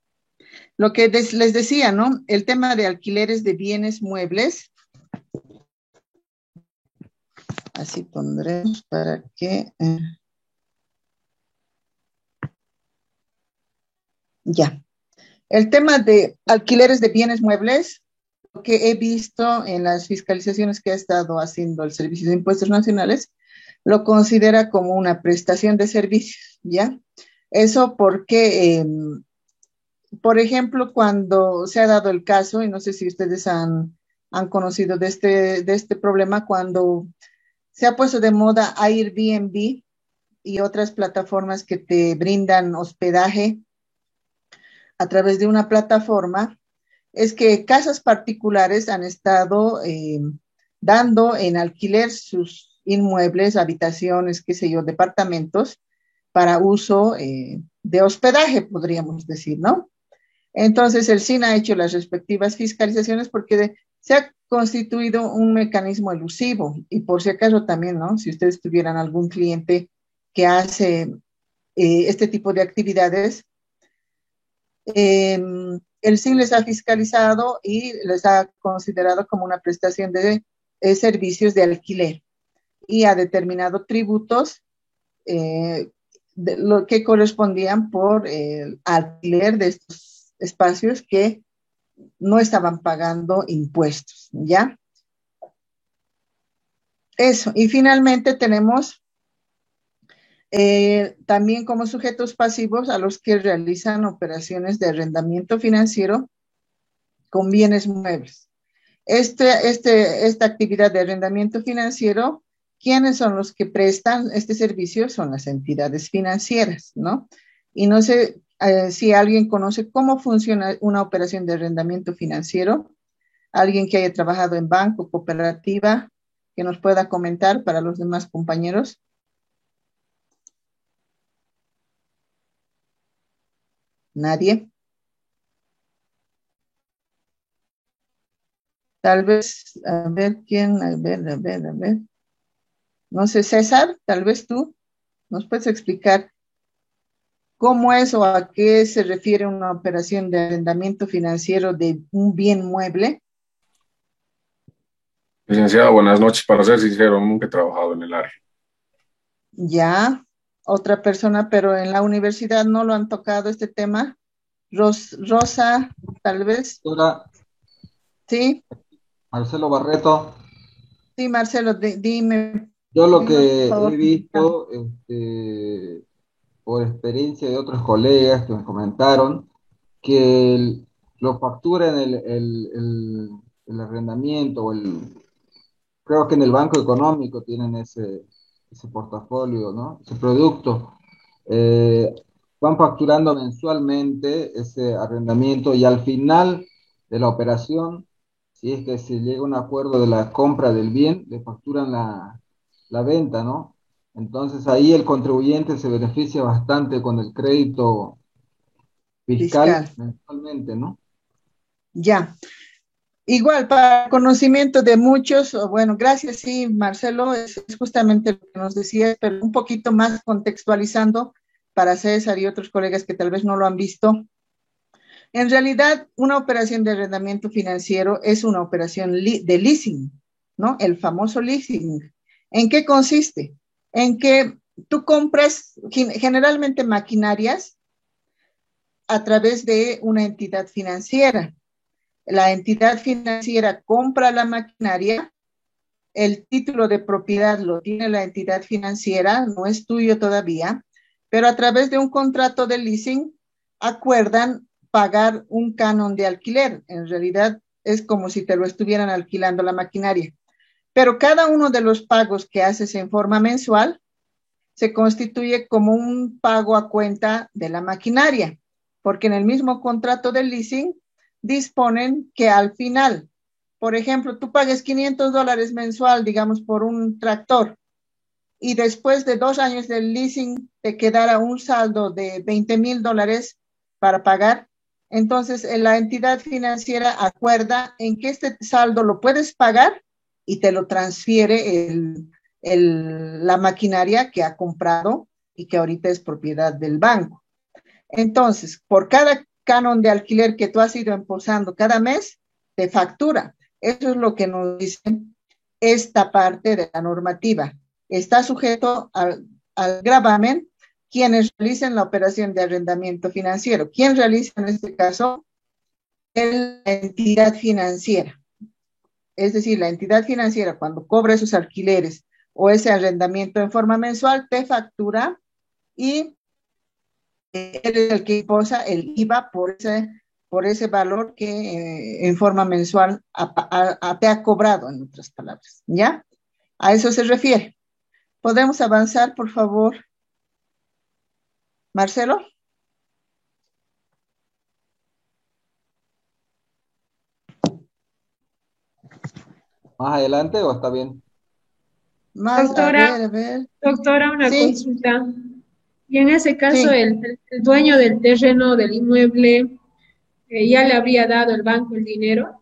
Lo que les decía, ¿no? El tema de alquileres de bienes muebles. Así pondremos para que... ya. El tema de alquileres de bienes muebles, lo que he visto en las fiscalizaciones que ha estado haciendo el Servicio de Impuestos Nacionales, lo considera como una prestación de servicios, ¿ya? Eso porque, por ejemplo, cuando se ha dado el caso, y no sé si ustedes han conocido de este problema, cuando se ha puesto de moda Airbnb y otras plataformas que te brindan hospedaje a través de una plataforma, es que casas particulares han estado dando en alquiler sus inmuebles, habitaciones, qué sé yo, departamentos para uso de hospedaje, podríamos decir, ¿no? Entonces el SIN ha hecho las respectivas fiscalizaciones porque se ha constituido un mecanismo elusivo y por si acaso también, ¿no? Si ustedes tuvieran algún cliente que hace este tipo de actividades, el SIN les ha fiscalizado y les ha considerado como una prestación de servicios de alquiler y ha determinado tributos de lo que correspondían por el alquiler de estos espacios que no estaban pagando impuestos, ¿ya? Eso. Y finalmente tenemos también como sujetos pasivos a los que realizan operaciones de arrendamiento financiero con bienes muebles. Esta actividad de arrendamiento financiero, ¿quiénes son los que prestan este servicio? Son las entidades financieras, ¿no? Y no sé si alguien conoce cómo funciona una operación de arrendamiento financiero, alguien que haya trabajado en banco, cooperativa, que nos pueda comentar para los demás compañeros. ¿Nadie? Tal vez, a ver quién, a ver. No sé, César, tal vez tú nos puedes explicar cómo es o a qué se refiere una operación de arrendamiento financiero de un bien mueble. Licenciado, buenas noches. Para ser sincero, nunca he trabajado en el área. Ya, otra persona, pero en la universidad no lo han tocado este tema. Rosa, tal vez. Hola, Sí, Marcelo Barreto. sí, Marcelo, dime. Yo lo Dinos, por que he favor. visto, por experiencia de otros colegas que me comentaron, que lo facturan el arrendamiento creo que en el Banco Económico tienen ese portafolio, ¿no? Ese producto. Eh, Van facturando mensualmente ese arrendamiento y al final de la operación, si es que se llega a un acuerdo de la compra del bien, le facturan la venta, ¿no? Entonces ahí el contribuyente se beneficia bastante con el crédito fiscal Fiscal. mensualmente, ¿no? Ya. Igual, para conocimiento de muchos, bueno, gracias, sí, Marcelo, es justamente lo que nos decías, pero un poquito más contextualizando para César y otros colegas que tal vez no lo han visto. En realidad, una operación de arrendamiento financiero es una operación de leasing, ¿no? El famoso leasing. ¿En qué consiste? En que tú compras generalmente maquinarias a través de una entidad financiera. La entidad financiera compra la maquinaria, el título de propiedad lo tiene la entidad financiera, no es tuyo todavía, pero a través de un contrato de leasing acuerdan pagar un canon de alquiler. En realidad es como si te lo estuvieran alquilando la maquinaria. Pero cada uno de los pagos que haces en forma mensual se constituye como un pago a cuenta de la maquinaria, porque en el mismo contrato de leasing disponen que al final por ejemplo, tú pagues $500 mensual, digamos, por un tractor, y después de 2 años del leasing te quedara un saldo de $20,000 para pagar, entonces la entidad financiera acuerda en que este saldo lo puedes pagar y te lo transfiere la maquinaria que ha comprado y que ahorita es propiedad del banco. Entonces, por cada canon de alquiler que tú has ido impulsando cada mes, te factura. Eso es lo que nos dice esta parte de la normativa. Está sujeto al gravamen quienes realicen la operación de arrendamiento financiero. ¿Quién realiza en este caso? La entidad financiera. Es decir, la entidad financiera cuando cobra esos alquileres o ese arrendamiento en forma mensual, te factura y él es el que imposa el IVA por ese valor que en forma mensual te ha cobrado, en otras palabras. ¿Ya? A eso se refiere. ¿Podemos avanzar, por favor? Marcelo. ¿Más adelante o está bien? Más, Doctora, a ver. doctora, una Sí, consulta. Y en ese caso, sí, el dueño del terreno, del inmueble, ya le habría dado el banco el dinero.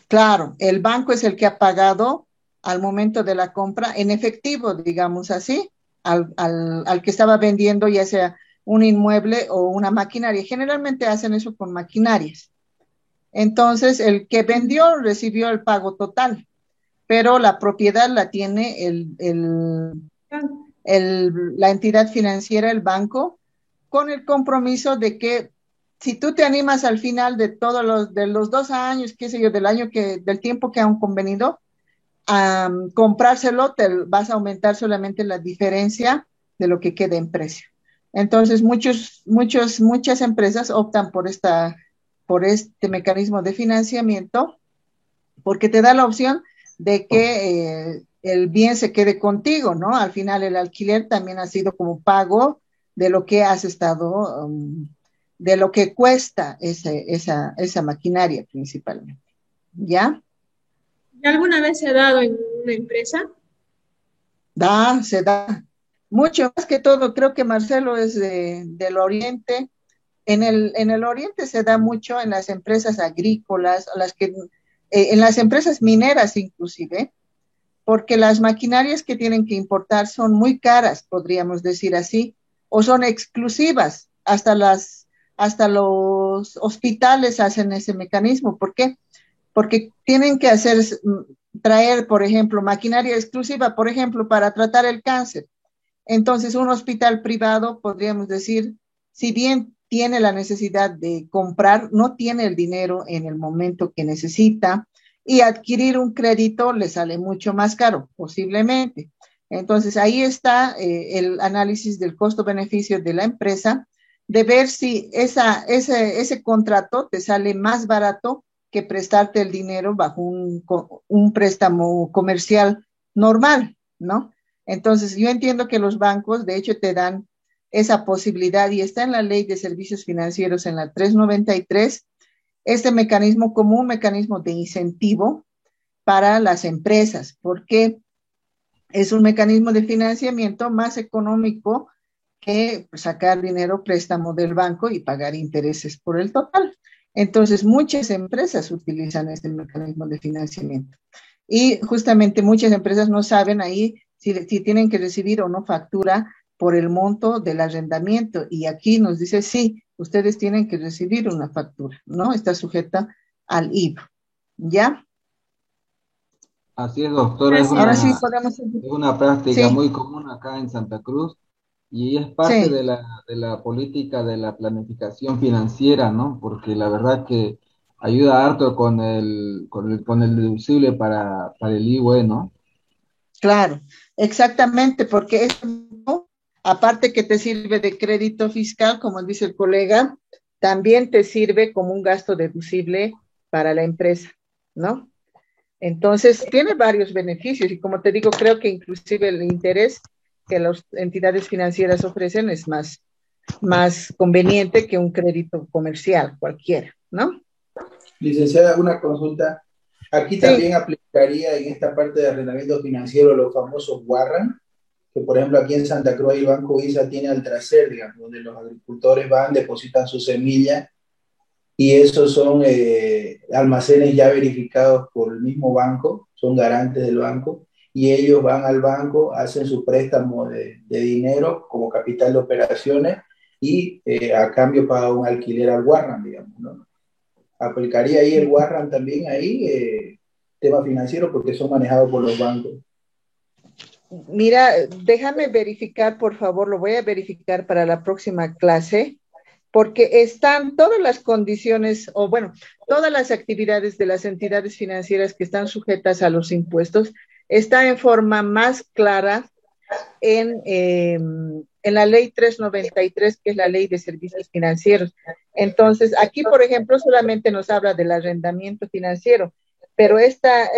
claro. El banco es el que ha pagado al momento de la compra en efectivo, digamos así, al que estaba vendiendo, ya sea un inmueble o una maquinaria. Generalmente hacen eso con maquinarias. Entonces, el que vendió recibió el pago total, pero la propiedad la tiene la entidad financiera, el banco, con el compromiso de que si tú te animas al final de de los 2 años, qué sé yo, del tiempo que han convenido, a comprárselo, te vas a aumentar solamente la diferencia de lo que quede en precio. Entonces, muchas empresas optan por este mecanismo de financiamiento porque te da la opción de que el bien se quede contigo, ¿no? Al final el alquiler también ha sido como pago de lo que has estado, de lo que cuesta esa maquinaria principalmente. ¿Ya? ¿Y alguna vez se ha dado en una empresa? Se da. Mucho más que todo, creo que Marcelo es del Oriente. En el Oriente se da mucho en las empresas agrícolas, en las empresas mineras inclusive, porque las maquinarias que tienen que importar son muy caras, podríamos decir así, o son exclusivas. Hasta los hospitales hacen ese mecanismo. ¿Por qué? Porque tienen que traer, por ejemplo, maquinaria exclusiva, por ejemplo, para tratar el cáncer. Entonces, un hospital privado, podríamos decir, si bien tiene la necesidad de comprar, no tiene el dinero en el momento que necesita y adquirir un crédito le sale mucho más caro, posiblemente. Entonces, ahí está el análisis del costo-beneficio de la empresa, de ver si ese contrato te sale más barato que prestarte el dinero bajo un préstamo comercial normal, ¿no? Entonces, yo entiendo que los bancos, de hecho, te dan esa posibilidad y está en la Ley de Servicios Financieros, en la 393, este mecanismo como un mecanismo de incentivo para las empresas, porque es un mecanismo de financiamiento más económico que sacar dinero préstamo del banco y pagar intereses por el total. Entonces, muchas empresas utilizan este mecanismo de financiamiento. Y justamente muchas empresas no saben ahí si tienen que recibir o no factura por el monto del arrendamiento. Y aquí nos dice, sí, ustedes tienen que recibir una factura, ¿no? Está sujeta al IVA. ¿Ya? Así es, doctora, Así Ahora sí es. podemos... es una práctica Sí, muy común acá en Santa Cruz y es parte sí. de la política de la planificación financiera, ¿no? Porque la verdad que ayuda harto con el deducible para el IVA, ¿no? Claro, exactamente, porque eso, aparte que te sirve de crédito fiscal, como dice el colega, también te sirve como un gasto deducible para la empresa, ¿no? Entonces, tiene varios beneficios y como te digo, creo que inclusive el interés que las entidades financieras ofrecen es más conveniente que un crédito comercial cualquiera, ¿no? Licenciada, una consulta. Aquí Sí, también aplicaría en esta parte de arrendamiento financiero los famosos warrant, que por ejemplo aquí en Santa Cruz el Banco ISA tiene Altracer, digamos, donde los agricultores van, depositan su semilla y esos son almacenes ya verificados por el mismo banco, son garantes del banco, y ellos van al banco, hacen su préstamo de dinero como capital de operaciones y a cambio paga un alquiler al Warran, digamos, ¿no? Aplicaría ahí el Warran también ahí, tema financiero, porque son manejados por los bancos. mira, déjame verificar, por favor, lo voy a verificar para la próxima clase, porque están todas las condiciones, o bueno, todas las actividades de las entidades financieras que están sujetas a los impuestos, está en forma más clara en la ley 393, que es la ley de servicios financieros. Entonces, aquí, por ejemplo, solamente nos habla del arrendamiento financiero, pero esta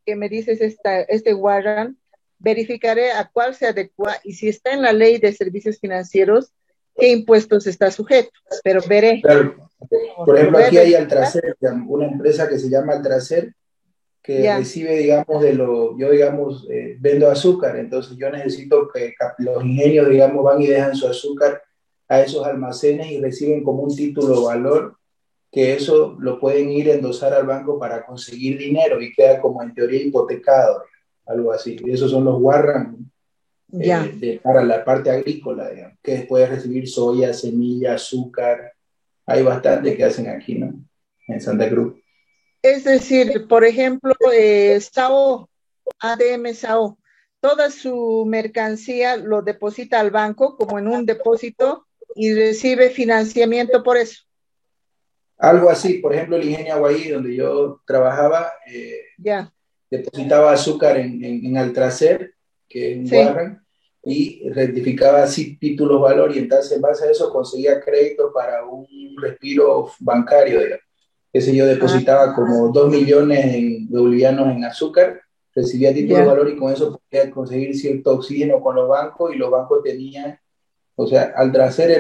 que me dices, este warrant, verificaré a cuál se adecua y si está en la ley de servicios financieros, qué impuestos está sujeto, pero veré, Claro. Por lo ejemplo, voy a aquí hay verificar, Altracer, una empresa que se llama Altracer, que ya, recibe, digamos, yo, digamos, vendo azúcar, entonces yo necesito que los ingenios, digamos, van y dejan su azúcar a esos almacenes y reciben como un título o valor, que eso lo pueden ir a endosar al banco para conseguir dinero y queda como en teoría hipotecado, algo así. Y esos son los warrants ya. para la parte agrícola, digamos, que puedes recibir soya, semilla, azúcar. Hay bastante que hacen aquí, ¿no? En Santa Cruz. Es decir, por ejemplo, SAO, ADM SAO, toda su mercancía lo deposita al banco como en un depósito y recibe financiamiento por eso. Algo así, por ejemplo, el Ingenio Aguaí, donde yo trabajaba, Ya, depositaba azúcar en Altracer, que es un sí, Warren, y rectificaba así títulos valor, y entonces en base a eso conseguía crédito para un respiro bancario, digamos. Ese yo ah, depositaba como 2 millones de bolivianos en azúcar, recibía títulos ya, valor y con eso podía conseguir cierto oxígeno con los bancos y los bancos tenían, o sea, Altracer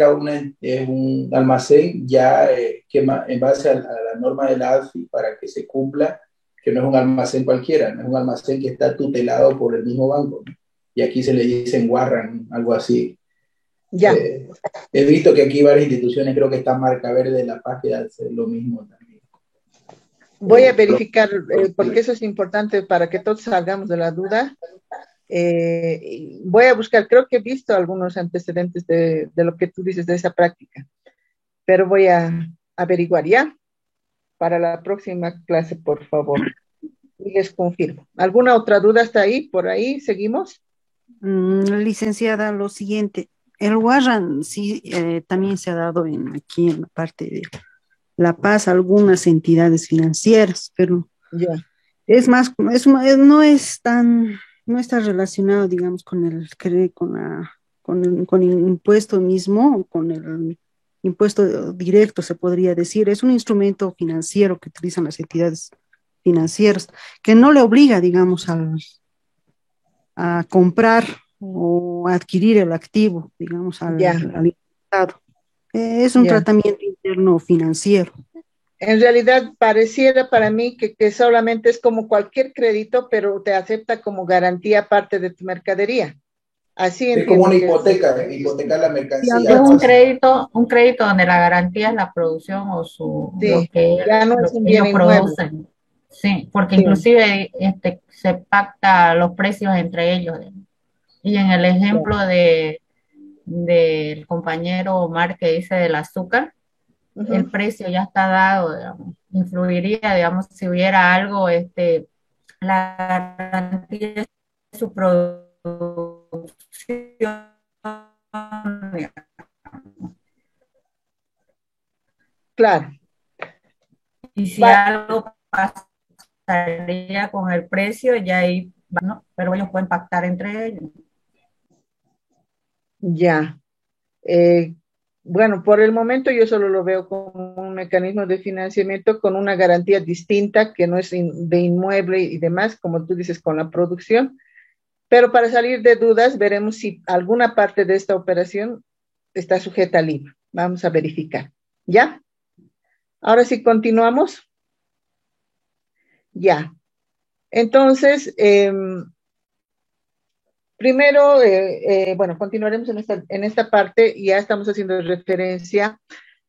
es un almacén ya que en base a la norma de la AFI para que se cumpla, que no es un almacén cualquiera, no es un almacén que está tutelado por el mismo banco, ¿no? Y aquí se le dicen Warran, algo así. ya. Eh, He visto que aquí varias instituciones, creo que está Marca Verde de La Paz, que hace lo mismo también. Voy a Pero, verificar, porque eso es importante para que todos salgamos de la duda. Voy a buscar, creo que he visto algunos antecedentes de lo que tú dices de esa práctica, pero voy a averiguar ya para la próxima clase, por favor. Y les confirmo. ¿Alguna otra duda hasta ahí? ¿Por ahí seguimos? Licenciada, lo siguiente, el Warran sí también se ha dado aquí en la parte de La Paz a algunas entidades financieras, pero Ya, es más, no es tan, no está relacionado, digamos, con con el impuesto mismo, con el impuesto directo, se podría decir. Es un instrumento financiero que utilizan las entidades financieras, que no le obliga, digamos, a comprar o adquirir el activo, digamos, ya, al Estado. Es un ya. tratamiento interno financiero. En realidad pareciera para mí que solamente es como cualquier crédito, pero te acepta como garantía parte de tu mercadería. Así es como una entiendo que es. hipoteca, hipotecar la Sí, mercancía, Es algo algo así. así. un crédito donde la garantía es la producción o Sí, ya no lo es que un bien ellos inmueble. producen. Sí, porque Sí, inclusive se pacta los precios entre ellos. Y en el ya, ejemplo del compañero Omar que dice del azúcar, el ujú, precio ya está dado, digamos. Influiría, digamos, si hubiera algo, la garantía de su producción. claro. Y si Va, algo pasaría con el precio, ya ahí, ¿no? Pero ellos pueden pactar entre ellos. ya. Eh, bueno, por el momento yo solo lo veo como un mecanismo de financiamiento con una garantía distinta que no es de inmueble y demás, como tú dices, con la producción. Pero para salir de dudas, veremos si alguna parte de esta operación está sujeta al IVA. Vamos a verificar. ¿Ya? Ahora sí, continuamos. Ya. Entonces, primero, bueno, continuaremos en esta parte y ya estamos haciendo referencia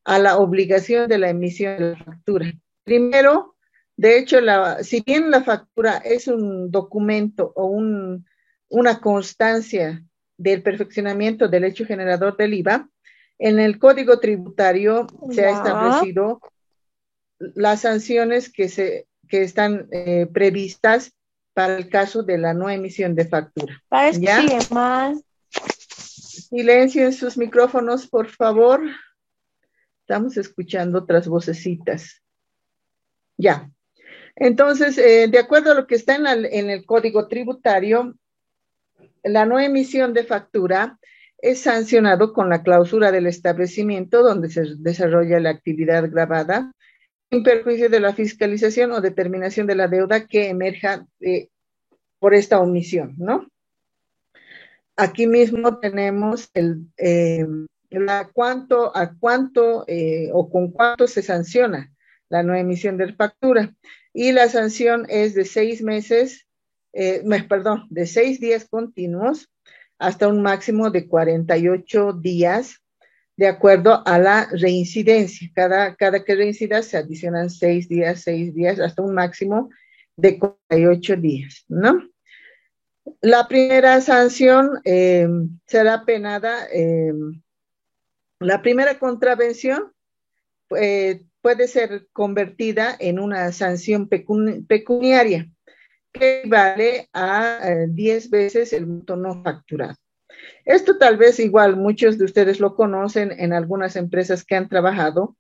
a la obligación de la emisión de la factura. Primero, de hecho, si bien la factura es un documento o una constancia del perfeccionamiento del hecho generador del IVA, en el Código Tributario se ha establecido las sanciones que están previstas para el caso de la no emisión de factura. Parece que ¿Ya? sigue más. Silencio en sus micrófonos, por favor. Estamos escuchando otras vocecitas. Ya. Entonces, de acuerdo a lo que está en el Código Tributario, la no emisión de factura es sancionado con la clausura del establecimiento donde se desarrolla la actividad gravada, en perjuicio de la fiscalización o determinación de la deuda que emerja por esta omisión, ¿no? Aquí mismo tenemos cuánto o con cuánto se sanciona la no emisión de factura. Y la sanción es de 6 meses, de 6 días continuos hasta un máximo de 48 días, de acuerdo a la reincidencia. Cada que reincida se adicionan 6 días, hasta un máximo de 48 días, ¿no? La primera sanción será penada, la primera contravención puede ser convertida en una sanción pecuniaria que equivale a 10 veces el monto no facturado. Esto tal vez igual muchos de ustedes lo conocen en algunas empresas que han trabajado.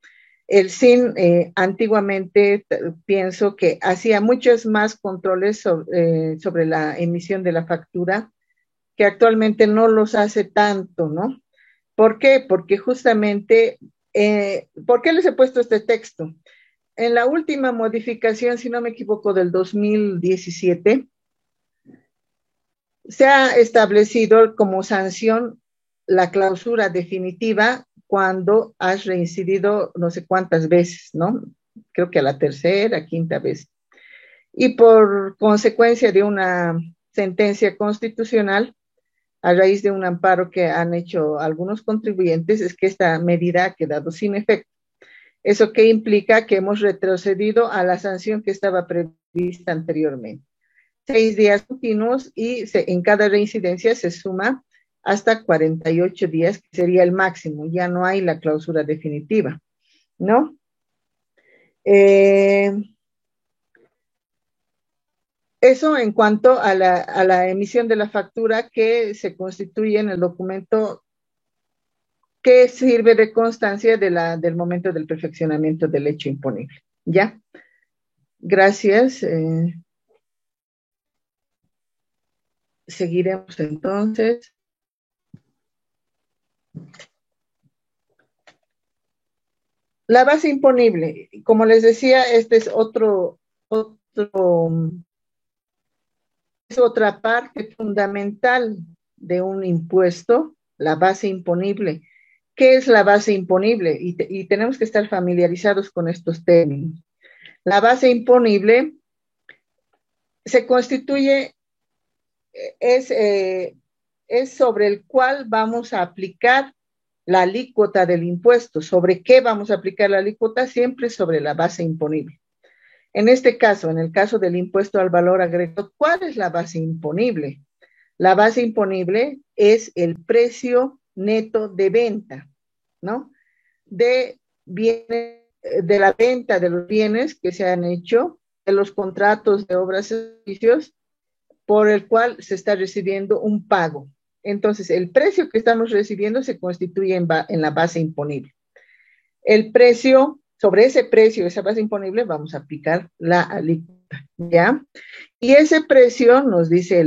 El SIN antiguamente pienso que hacía muchos más controles sobre la emisión de la factura, que actualmente no los hace tanto, ¿no? ¿Por qué? Porque justamente, ¿por qué les he puesto este texto? En la última modificación, si no me equivoco, del 2017, se ha establecido como sanción la clausura definitiva cuando has reincidido no sé cuántas veces, ¿no? Creo que a la tercera, quinta vez. Y por consecuencia de una sentencia constitucional, a raíz de un amparo que han hecho algunos contribuyentes, es que esta medida ha quedado sin efecto. ¿Eso qué implica? Que hemos retrocedido a la sanción que estaba prevista anteriormente. 6 días continuos y en cada reincidencia se suma hasta 48 días, que sería el máximo. Ya no hay la clausura definitiva, ¿no? Eso en cuanto a la emisión de la factura que se constituye en el documento que sirve de constancia del momento del perfeccionamiento del hecho imponible. ¿Ya? Gracias. Seguiremos entonces. La base imponible, como les decía, este es es otra parte fundamental de un impuesto, la base imponible. ¿Qué es la base imponible? Y tenemos que estar familiarizados con estos términos. La base imponible se constituye, es sobre el cual vamos a aplicar la alícuota del impuesto. ¿Sobre qué vamos a aplicar la alícuota? Siempre sobre la base imponible. En este caso, en el caso del impuesto al valor agregado, ¿cuál es la base imponible? La base imponible es el precio neto de venta, ¿no? De la venta de los bienes que se han hecho, de los contratos de obras y servicios, por el cual se está recibiendo un pago. Entonces, el precio que estamos recibiendo se constituye en la base imponible. El precio, sobre ese precio, esa base imponible, vamos a aplicar la alícuota, ¿ya? Y ese precio, nos dice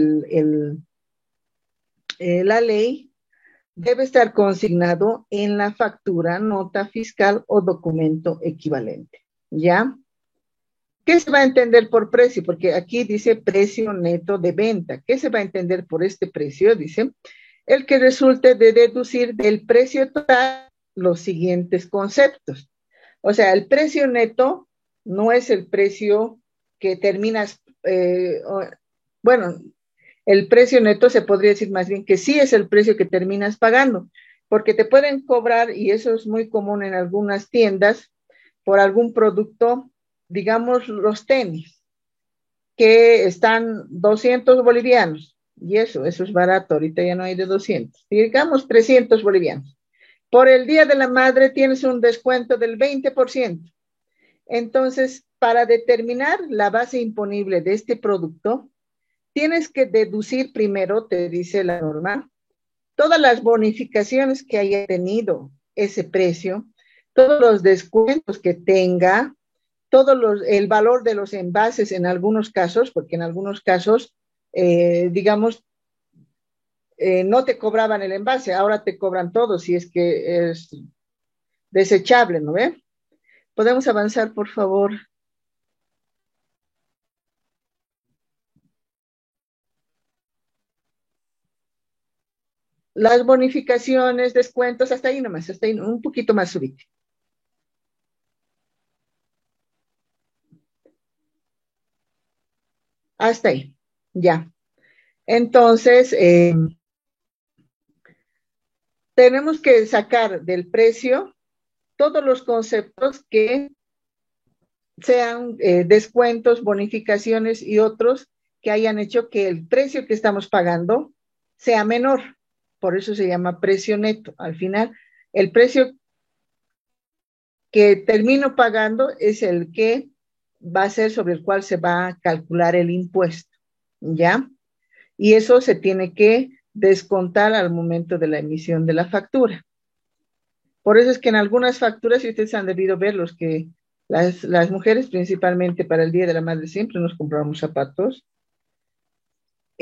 la ley, debe estar consignado en la factura, nota fiscal o documento equivalente, ¿ya? ¿Qué se va a entender por precio? Porque aquí dice precio neto de venta. ¿Qué se va a entender por este precio? Dice, el que resulte de deducir del precio total los siguientes conceptos. O sea, el precio neto no es el precio que terminas, bueno, el precio neto se podría decir más bien que sí es el precio que terminas pagando, porque te pueden cobrar, y eso es muy común en algunas tiendas, por algún producto, digamos los tenis, que están 200 bolivianos, y eso es barato, ahorita ya no hay de 200, digamos 300 bolivianos. Por el Día de la Madre tienes un descuento del 20%. Entonces, para determinar la base imponible de este producto, tienes que deducir primero, te dice la norma, todas las bonificaciones que haya tenido ese precio, todos los descuentos que tenga, el valor de los envases en algunos casos, porque en algunos casos, digamos, no te cobraban el envase, ahora te cobran todo si es que es desechable, ¿no ve? ¿Podemos avanzar, por favor? Las bonificaciones, descuentos, hasta ahí nomás, hasta ahí, un poquito más subite. Hasta ahí, ya. Entonces, tenemos que sacar del precio todos los conceptos que sean descuentos, bonificaciones y otros que hayan hecho que el precio que estamos pagando sea menor. Por eso se llama precio neto. Al final, el precio que termino pagando es el que va a ser sobre el cual se va a calcular el impuesto, ¿ya? Y eso se tiene que descontar al momento de la emisión de la factura. Por eso es que en algunas facturas, y ustedes han debido ver, las mujeres principalmente para el Día de la Madre siempre nos compramos zapatos.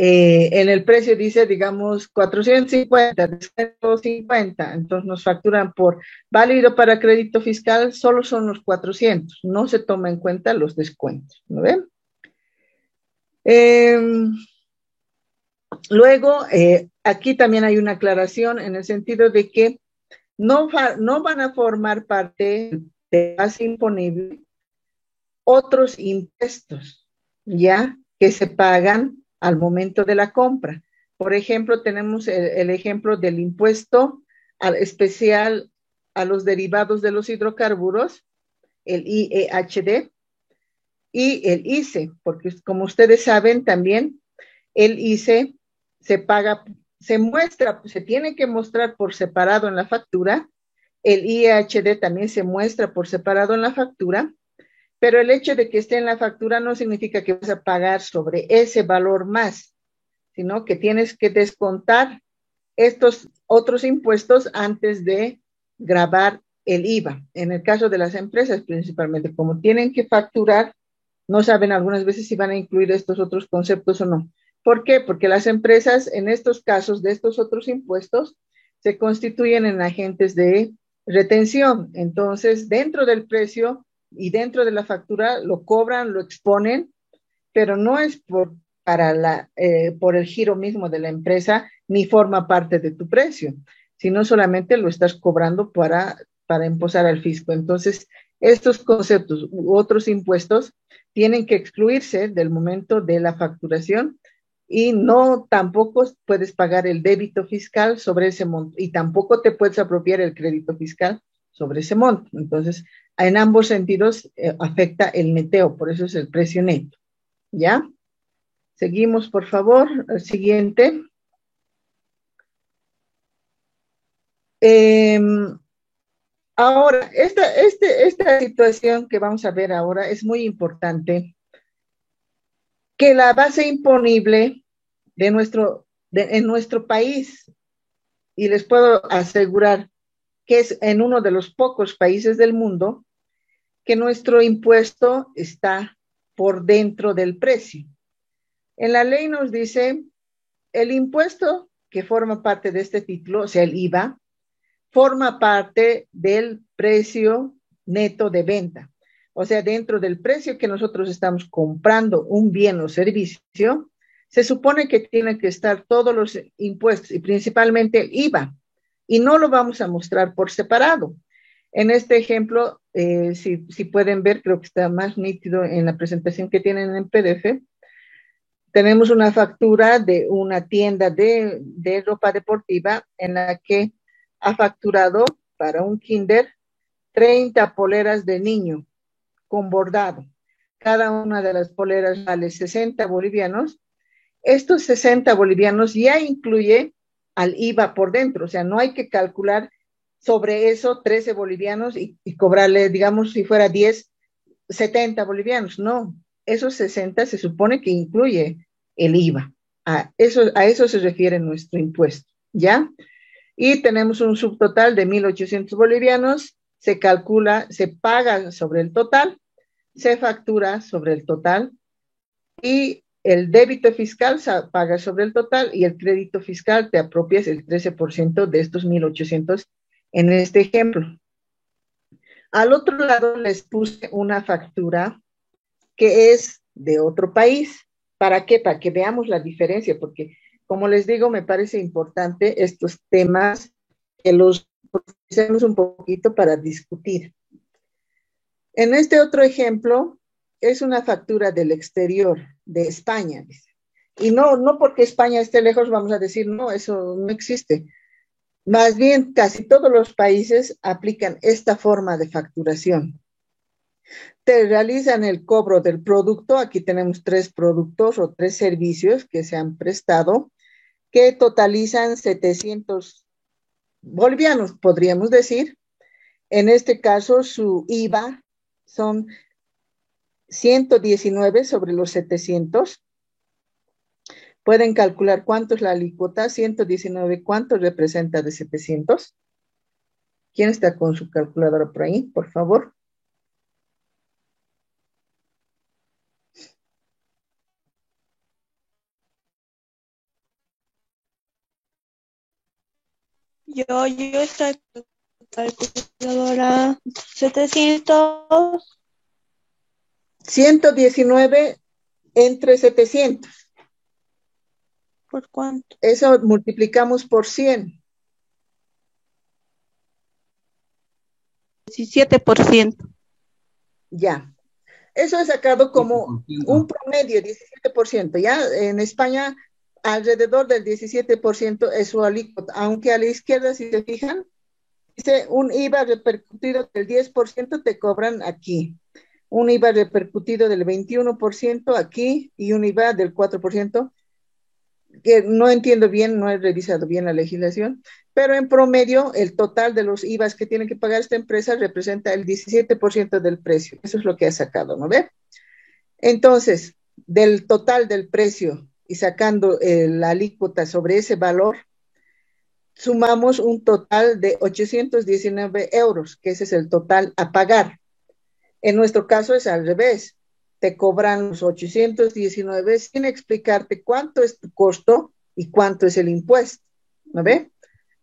En el precio dice, digamos, 450, descuento 50, entonces nos facturan por válido para crédito fiscal, solo son los 400, no se toma en cuenta los descuentos, ¿no ven? Luego, aquí también hay una aclaración en el sentido de que no van a formar parte de la base imponible otros impuestos, ¿ya? Que se pagan al momento de la compra. Por ejemplo, tenemos el ejemplo del impuesto especial a los derivados de los hidrocarburos, el IEHD, y el ICE, porque como ustedes saben también, el ICE se paga, se tiene que mostrar por separado en la factura, el IEHD también se muestra por separado en la factura, pero el hecho de que esté en la factura no significa que vas a pagar sobre ese valor más, sino que tienes que descontar estos otros impuestos antes de gravar el IVA. En el caso de las empresas, principalmente, como tienen que facturar, no saben algunas veces si van a incluir estos otros conceptos o no. ¿Por qué? Porque las empresas, en estos casos de estos otros impuestos, se constituyen en agentes de retención. Entonces, dentro del precio y dentro de la factura lo cobran, lo exponen, pero no es por el giro mismo de la empresa, ni forma parte de tu precio, sino solamente lo estás cobrando para imposar al fisco. Entonces, estos conceptos u otros impuestos tienen que excluirse del momento de la facturación y no tampoco puedes pagar el débito fiscal sobre ese monto y tampoco te puedes apropiar el crédito fiscal sobre ese monto. Entonces, en ambos sentidos afecta el neteo, por eso es el precio neto. ¿Ya? Seguimos, por favor. El siguiente. Ahora, esta situación que vamos a ver ahora es muy importante, que la base imponible en nuestro país, y les puedo asegurar que es en uno de los pocos países del mundo que nuestro impuesto está por dentro del precio. En la ley nos dice, el impuesto que forma parte de este título, o sea, el IVA, forma parte del precio neto de venta. O sea, dentro del precio que nosotros estamos comprando un bien o servicio, se supone que tienen que estar todos los impuestos y principalmente el IVA. Y no lo vamos a mostrar por separado. En este ejemplo, si pueden ver, creo que está más nítido en la presentación que tienen en PDF. Tenemos una factura de una tienda de ropa deportiva en la que ha facturado para un kinder 30 poleras de niño con bordado. Cada una de las poleras vale 60 bolivianos. Estos 60 bolivianos ya incluye al IVA por dentro, o sea, no hay que calcular sobre eso 13 bolivianos y cobrarle, digamos, si fuera 10, 70 bolivianos. No, esos 60 se supone que incluye el IVA. A eso se refiere nuestro impuesto, ¿ya? Y tenemos un subtotal de 1.800 bolivianos, se calcula, se paga sobre el total, se factura sobre el total y el débito fiscal se paga sobre el total y el crédito fiscal te apropias el 13% de estos 1.800 en este ejemplo. Al otro lado les puse una factura que es de otro país. ¿Para qué? Para que veamos la diferencia, porque como les digo, me parece importante estos temas que los profundicemos un poquito para discutir. En este otro ejemplo, es una factura del exterior, de España. Y no porque España esté lejos vamos a decir, no, eso no existe. Más bien, casi todos los países aplican esta forma de facturación. Te realizan el cobro del producto. Aquí tenemos 3 productos o 3 servicios que se han prestado, que totalizan 700 bolivianos, podríamos decir. En este caso, su IVA son 119 sobre los 700. Pueden calcular cuánto es la alícuota. 119, ¿cuánto representa de 700? ¿Quién está con su calculadora por ahí? Por favor. Yo estoy calculadora 700. 119 entre 700. ¿Por cuánto? Eso multiplicamos por 100. 17%. Ya. Eso es sacado como un promedio, 17%. Ya en España, alrededor del 17% es su alícuota. Aunque a la izquierda, si se fijan, dice un IVA repercutido del 10% te cobran aquí. Un IVA repercutido del 21% aquí y un IVA del 4%, que no entiendo bien, no he revisado bien la legislación, pero en promedio el total de los IVAs que tiene que pagar esta empresa representa el 17% del precio. Eso es lo que ha sacado, ¿no ve? Entonces, del total del precio y sacando la alícuota sobre ese valor, sumamos un total de 819 euros, que ese es el total a pagar. En nuestro caso es al revés. Te cobran los 819 sin explicarte cuánto es tu costo y cuánto es el impuesto. ¿No ve?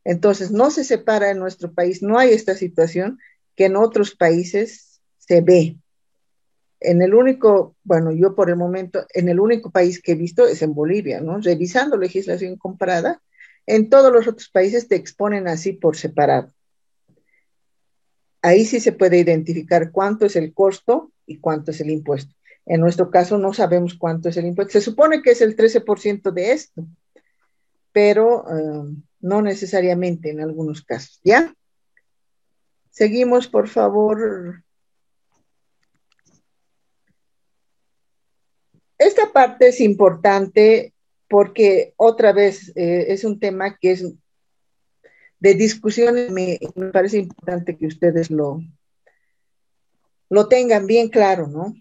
Entonces, no se separa en nuestro país, no hay esta situación que en otros países se ve. En el único, bueno, yo por el momento, en el único país que he visto es en Bolivia, ¿no? Revisando legislación comparada, en todos los otros países te exponen así por separado. Ahí sí se puede identificar cuánto es el costo y cuánto es el impuesto. En nuestro caso no sabemos cuánto es el impuesto. Se supone que es el 13% de esto, pero no necesariamente en algunos casos. ¿Ya? Seguimos, por favor. Esta parte es importante porque otra vez es un tema que es de discusión. Me parece importante que ustedes lo tengan bien claro, ¿no?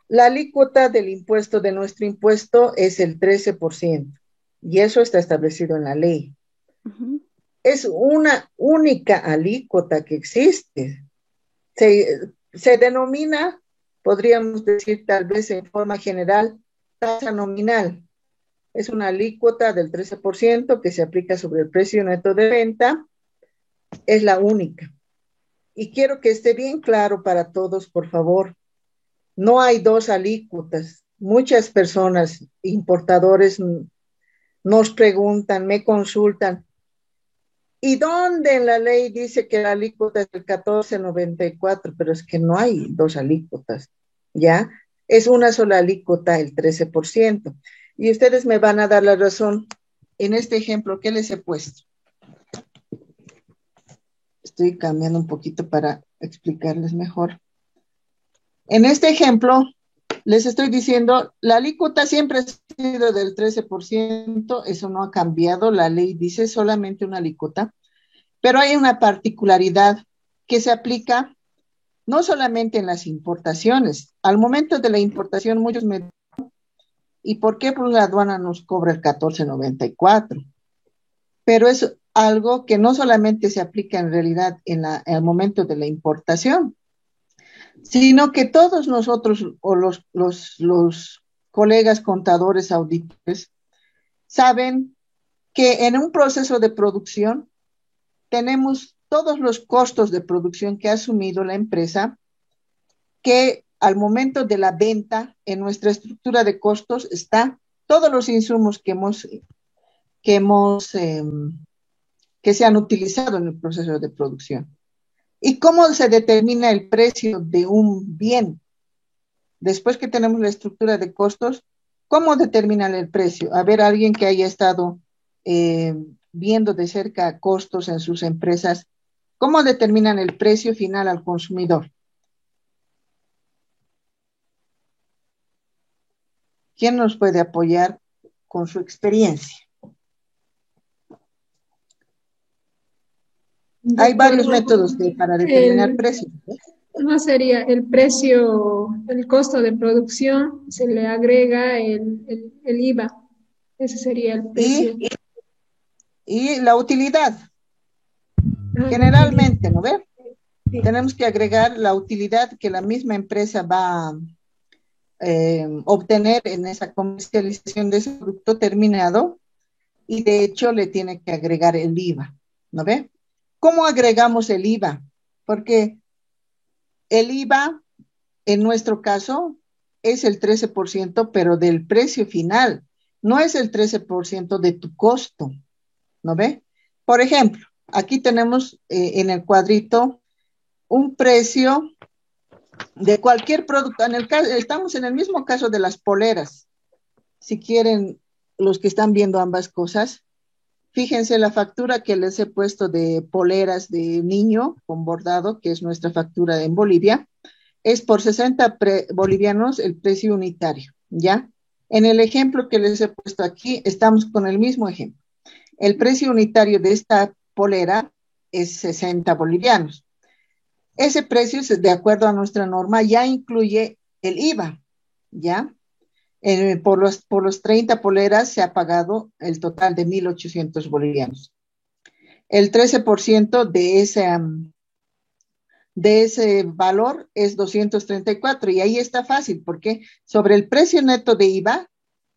La alícuota del impuesto de nuestro impuesto es el 13% y eso está establecido en la ley. Es una única alícuota que existe. Se denomina, podríamos decir tal vez en forma general, tasa nominal. Es una alícuota del 13% que se aplica sobre el precio neto de venta. Es la única. Y quiero que esté bien claro para todos, por favor. No hay 2 alícuotas. Muchas personas, importadores, nos preguntan, me consultan. ¿Y dónde en la ley dice que la alícuota es el 14.94? Pero es que no hay dos alícuotas, ¿ya? Es una sola alícuota, el 13%. Y ustedes me van a dar la razón en este ejemplo que les he puesto. Estoy cambiando un poquito para explicarles mejor. En este ejemplo, les estoy diciendo, la alícuota siempre ha sido del 13%, eso no ha cambiado, la ley dice solamente una alícuota, pero hay una particularidad que se aplica no solamente en las importaciones. Al momento de la importación, muchos me dicen, ¿y por qué pues, la aduana nos cobra el 14.94? Pero es algo que no solamente se aplica en realidad en el momento de la importación, sino que todos nosotros o los colegas contadores auditores saben que en un proceso de producción tenemos todos los costos de producción que ha asumido la empresa, que al momento de la venta en nuestra estructura de costos está todos los insumos que se han utilizado en el proceso de producción. ¿Y cómo se determina el precio de un bien? Después que tenemos la estructura de costos, ¿cómo determinan el precio? A ver, alguien que haya estado viendo de cerca costos en sus empresas, ¿cómo determinan el precio final al consumidor? ¿Quién nos puede apoyar con su experiencia? Hay varios métodos para determinar precios. No sería el precio, el costo de producción, se le agrega el IVA. Ese sería el precio. Y la utilidad. Generalmente, ¿no ve? Tenemos que agregar la utilidad que la misma empresa va a obtener en esa comercialización de ese producto terminado, y de hecho le tiene que agregar el IVA, ¿no ve? ¿Cómo agregamos el IVA? Porque el IVA, en nuestro caso, es el 13%, pero del precio final, no es el 13% de tu costo, ¿no ve? Por ejemplo, aquí tenemos en el cuadrito un precio de cualquier producto. Estamos en el mismo caso de las poleras. Si quieren, los que están viendo ambas cosas, fíjense la factura que les he puesto de poleras de niño con bordado, que es nuestra factura en Bolivia, es por 60 bolivianos el precio unitario, ¿ya? En el ejemplo que les he puesto aquí, estamos con el mismo ejemplo. El precio unitario de esta polera es 60 bolivianos. Ese precio, de acuerdo a nuestra norma, ya incluye el IVA, ¿ya? Por los 30 poleras se ha pagado el total de 1.800 bolivianos. El 13% de ese valor es 234, y ahí está fácil, porque sobre el precio neto de IVA,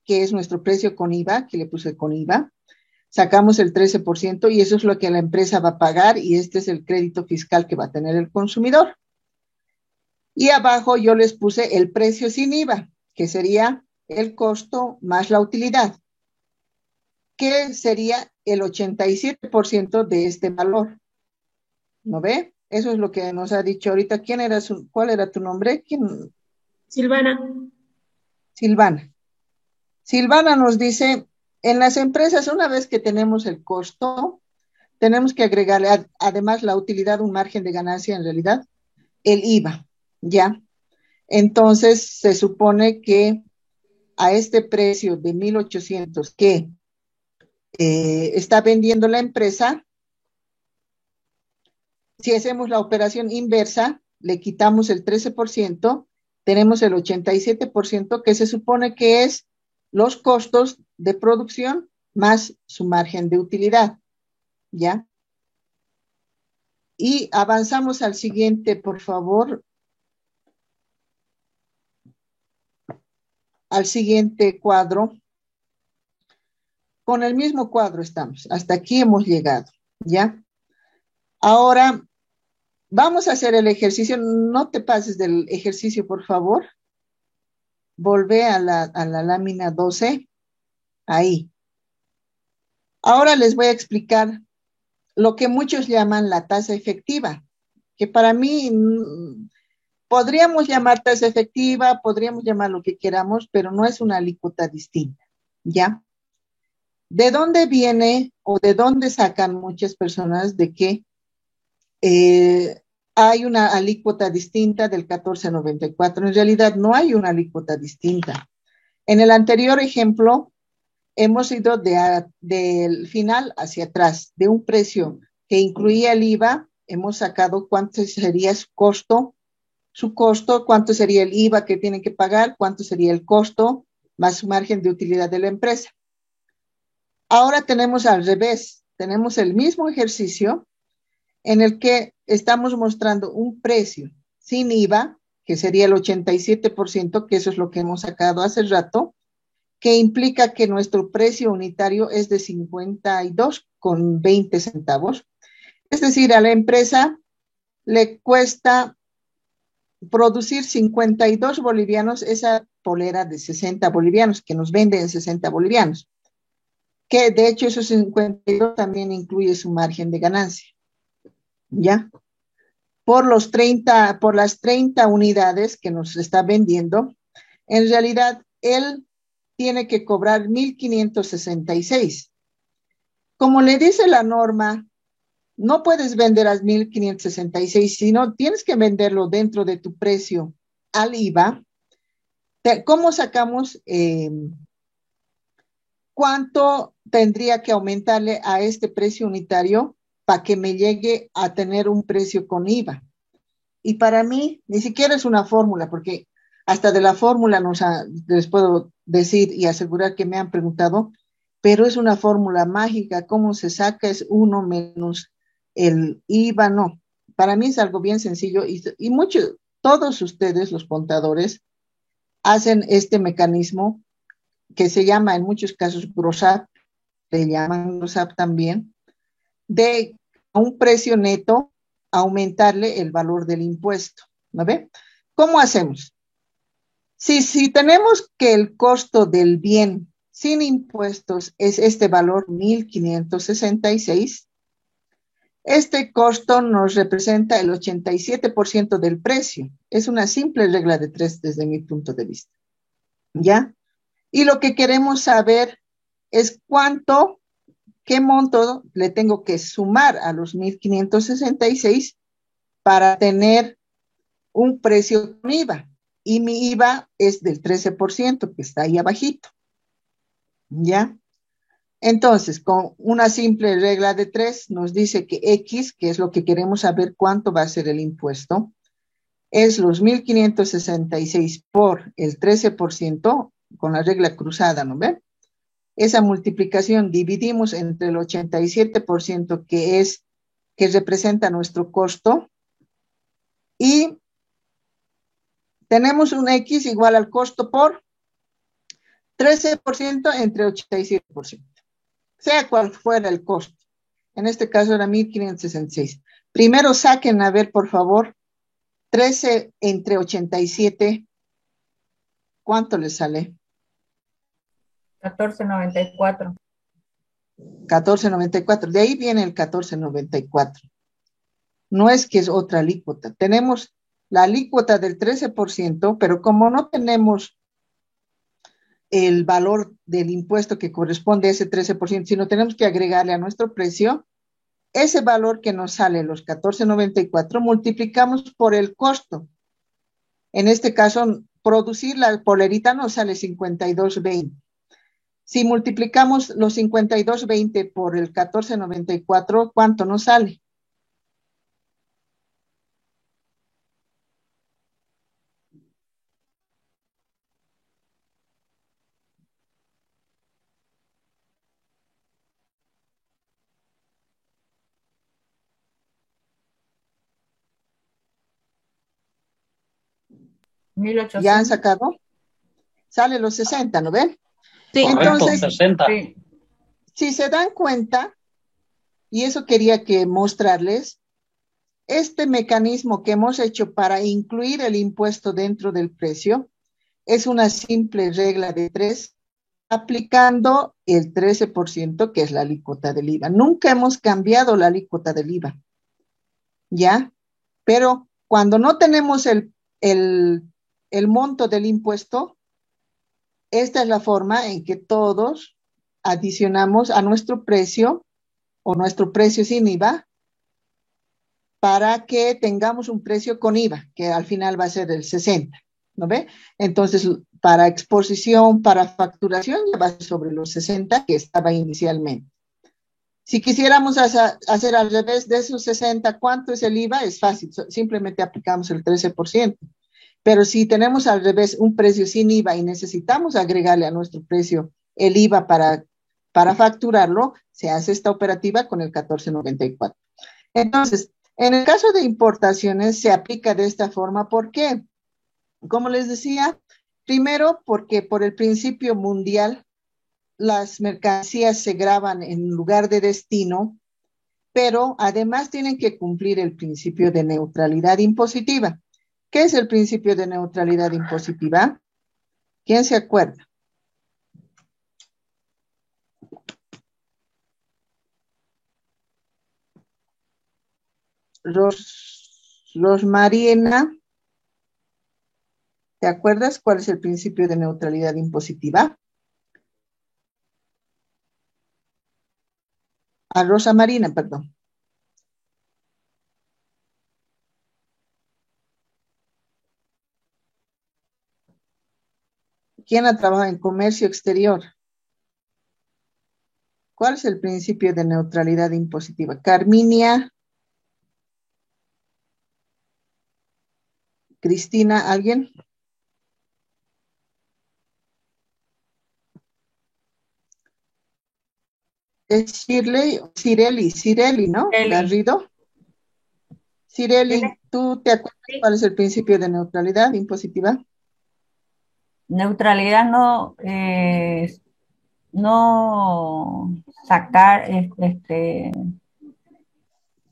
que es nuestro precio con IVA, que le puse con IVA, sacamos el 13% y eso es lo que la empresa va a pagar, y este es el crédito fiscal que va a tener el consumidor. Y abajo yo les puse el precio sin IVA, que sería el costo más la utilidad, que sería el 87% de este valor. ¿No ve? Eso es lo que nos ha dicho ahorita. ¿Cuál era tu nombre? Silvana. Silvana. Silvana nos dice, en las empresas, una vez que tenemos el costo, tenemos que agregarle, además la utilidad, un margen de ganancia, en realidad, el IVA, ¿ya? Entonces, se supone que a este precio de 1.800 que está vendiendo la empresa, si hacemos la operación inversa, le quitamos el 13%, tenemos el 87%, que se supone que es los costos de producción más su margen de utilidad, ¿ya? Y avanzamos al siguiente, por favor. Al siguiente cuadro. Con el mismo cuadro estamos. Hasta aquí hemos llegado, ¿ya? Ahora vamos a hacer el ejercicio. No te pases del ejercicio, por favor. Volvé a la lámina 12. Ahí. Ahora les voy a explicar lo que muchos llaman la tasa efectiva, que para mí podríamos llamar tasa efectiva, podríamos llamar lo que queramos, pero no es una alícuota distinta, ¿ya? ¿De dónde viene o de dónde sacan muchas personas de que hay una alícuota distinta del 1494? En realidad no hay una alícuota distinta. En el anterior ejemplo, hemos ido del final hacia atrás, de un precio que incluía el IVA, hemos sacado cuánto sería su costo, cuánto sería el IVA que tienen que pagar, cuánto sería el costo, más su margen de utilidad de la empresa. Ahora tenemos al revés, tenemos el mismo ejercicio en el que estamos mostrando un precio sin IVA, que sería el 87%, que eso es lo que hemos sacado hace rato, que implica que nuestro precio unitario es de 52,20 centavos. Es decir, a la empresa le cuesta producir 52 bolivianos esa polera de 60 bolivianos, que nos vende en 60 bolivianos, que de hecho esos 52 también incluye su margen de ganancia, ¿ya? Por las 30 unidades que nos está vendiendo, en realidad él tiene que cobrar 1.566. Como le dice la norma, no puedes vender a 1.566, sino tienes que venderlo dentro de tu precio al IVA. ¿Cómo sacamos cuánto tendría que aumentarle a este precio unitario para que me llegue a tener un precio con IVA? Y para mí ni siquiera es una fórmula, porque hasta de la fórmula les puedo decir y asegurar que me han preguntado, pero es una fórmula mágica. ¿Cómo se saca? Es 1 menos el IVA. No, para mí es algo bien sencillo y todos ustedes, los contadores, hacen este mecanismo que se llama en muchos casos GROSAP, le llaman GROSAP también, de a un precio neto aumentarle el valor del impuesto, ¿no ve? ¿Cómo hacemos? Si tenemos que el costo del bien sin impuestos es este valor 1.566, este costo nos representa el 87% del precio. Es una simple regla de 3 desde mi punto de vista, ¿ya? Y lo que queremos saber es qué monto le tengo que sumar a los 1.566 para tener un precio con IVA. Y mi IVA es del 13%, que está ahí abajito, ¿ya? Entonces, con una simple regla de 3, nos dice que X, que es lo que queremos saber cuánto va a ser el impuesto, es los 1.566 por el 13%, con la regla cruzada, ¿no ven? Esa multiplicación dividimos entre el 87% que representa nuestro costo, y tenemos un X igual al costo por 13% entre 87%, sea cual fuera el costo. En este caso era 1.566. Primero saquen, a ver, por favor, 13 entre 87, ¿cuánto les sale? 14.94. 14.94, de ahí viene el 14.94. No es que es otra alícuota. Tenemos la alícuota del 13%, pero como no tenemos el valor del impuesto que corresponde a ese 13%, sino tenemos que agregarle a nuestro precio ese valor que nos sale, los 14.94, multiplicamos por el costo. En este caso, producir la polerita nos sale 52.20. Si multiplicamos los 52.20 por el 14.94, ¿cuánto nos sale? ¿Ya han sacado? Sale los 60, ¿no ven? Sí. Entonces, 60. Si se dan cuenta, y eso quería que mostrarles, este mecanismo que hemos hecho para incluir el impuesto dentro del precio es una simple regla de 3 aplicando el 13%, que es la alícuota del IVA. Nunca hemos cambiado la alícuota del IVA, ¿ya? Pero cuando no tenemos el monto del impuesto, esta es la forma en que todos adicionamos a nuestro precio o nuestro precio sin IVA para que tengamos un precio con IVA, que al final va a ser el 60, ¿no ve? Entonces, para exposición, para facturación, ya va sobre los 60 que estaba inicialmente. Si quisiéramos hacer al revés de esos 60, ¿cuánto es el IVA? Es fácil, simplemente aplicamos el 13%. Pero si tenemos al revés un precio sin IVA y necesitamos agregarle a nuestro precio el IVA para facturarlo, se hace esta operativa con el 1494. Entonces, en el caso de importaciones se aplica de esta forma. ¿Por qué? Como les decía, primero porque por el principio mundial las mercancías se graban en lugar de destino, pero además tienen que cumplir el principio de neutralidad impositiva. ¿Qué es el principio de neutralidad impositiva? ¿Quién se acuerda? Rosmarina, ¿te acuerdas cuál es el principio de neutralidad impositiva? A Rosa Marina, perdón. ¿Quién ha trabajado en comercio exterior? ¿Cuál es el principio de neutralidad impositiva? Carminia, Cristina, ¿alguien? Es Shirley, Cirelli, ¿no? Garrido. Cirelli, ¿tú te acuerdas cuál es el principio de neutralidad impositiva? Neutralidad no sacar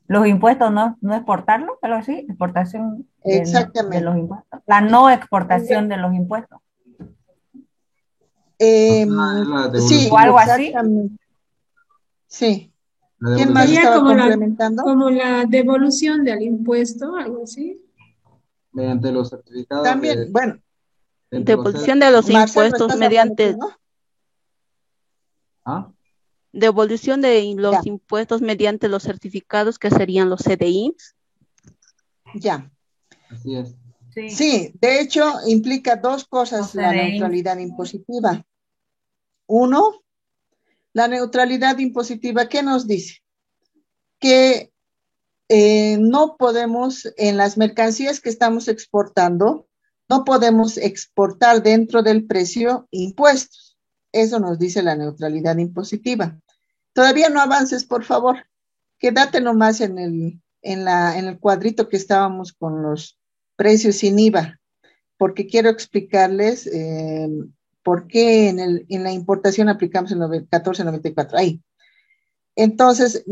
los impuestos, no exportarlos, algo así, exportación de los impuestos. La no exportación de los impuestos. Sí, o algo así. Sí. ¿Quién más estaba complementando? Como la devolución del impuesto, algo así. Mediante los certificados. También, bueno. Devolución de los impuestos mediante... ¿Ah? Devolución de los impuestos mediante los certificados que serían los CDIs. Ya. Así es. Sí, de hecho implica dos cosas la neutralidad impositiva. Uno, la neutralidad impositiva, ¿qué nos dice? Que no podemos, en las mercancías que estamos exportando, no podemos exportar dentro del precio impuestos. Eso nos dice la neutralidad impositiva. Todavía no avances, por favor. Quédate nomás en el cuadrito que estábamos con los precios sin IVA, porque quiero explicarles por qué en la importación aplicamos el 1494. Ahí. Entonces,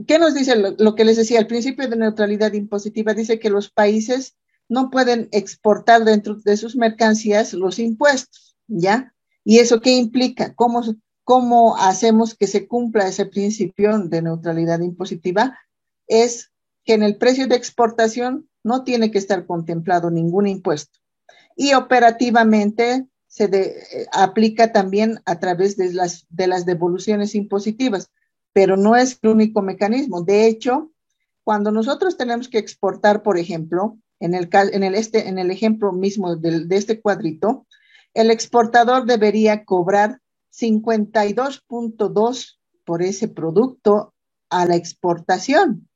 ¿qué nos dice lo que les decía? El principio de neutralidad impositiva dice que los países no pueden exportar dentro de sus mercancías los impuestos, ¿ya? ¿Y eso qué implica? ¿Cómo hacemos que se cumpla ese principio de neutralidad impositiva? Es que en el precio de exportación no tiene que estar contemplado ningún impuesto. Y operativamente se aplica también a través de las devoluciones impositivas, pero no es el único mecanismo. De hecho, cuando nosotros tenemos que exportar, por ejemplo, en el ejemplo mismo de este cuadrito, el exportador debería cobrar 52.2 por ese producto a la exportación,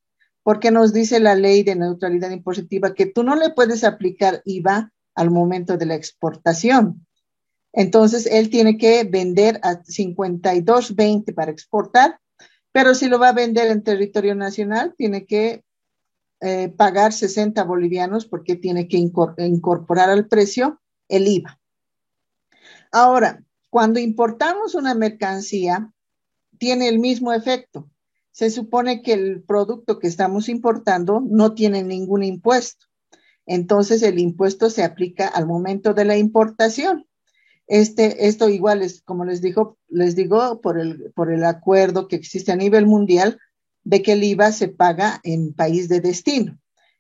porque nos dice la ley de neutralidad impositiva que tú no le puedes aplicar IVA al momento de la exportación. Entonces, él tiene que vender a 52.20 para exportar, pero si lo va a vender en territorio nacional, tiene que pagar 60 bolivianos porque tiene que incorporar al precio el IVA. Ahora, cuando importamos una mercancía, tiene el mismo efecto. Se supone que el producto que estamos importando no tiene ningún impuesto. Entonces, el impuesto se aplica al momento de la importación. Esto igual es, como les digo, por el acuerdo que existe a nivel mundial de que el IVA se paga en país de destino.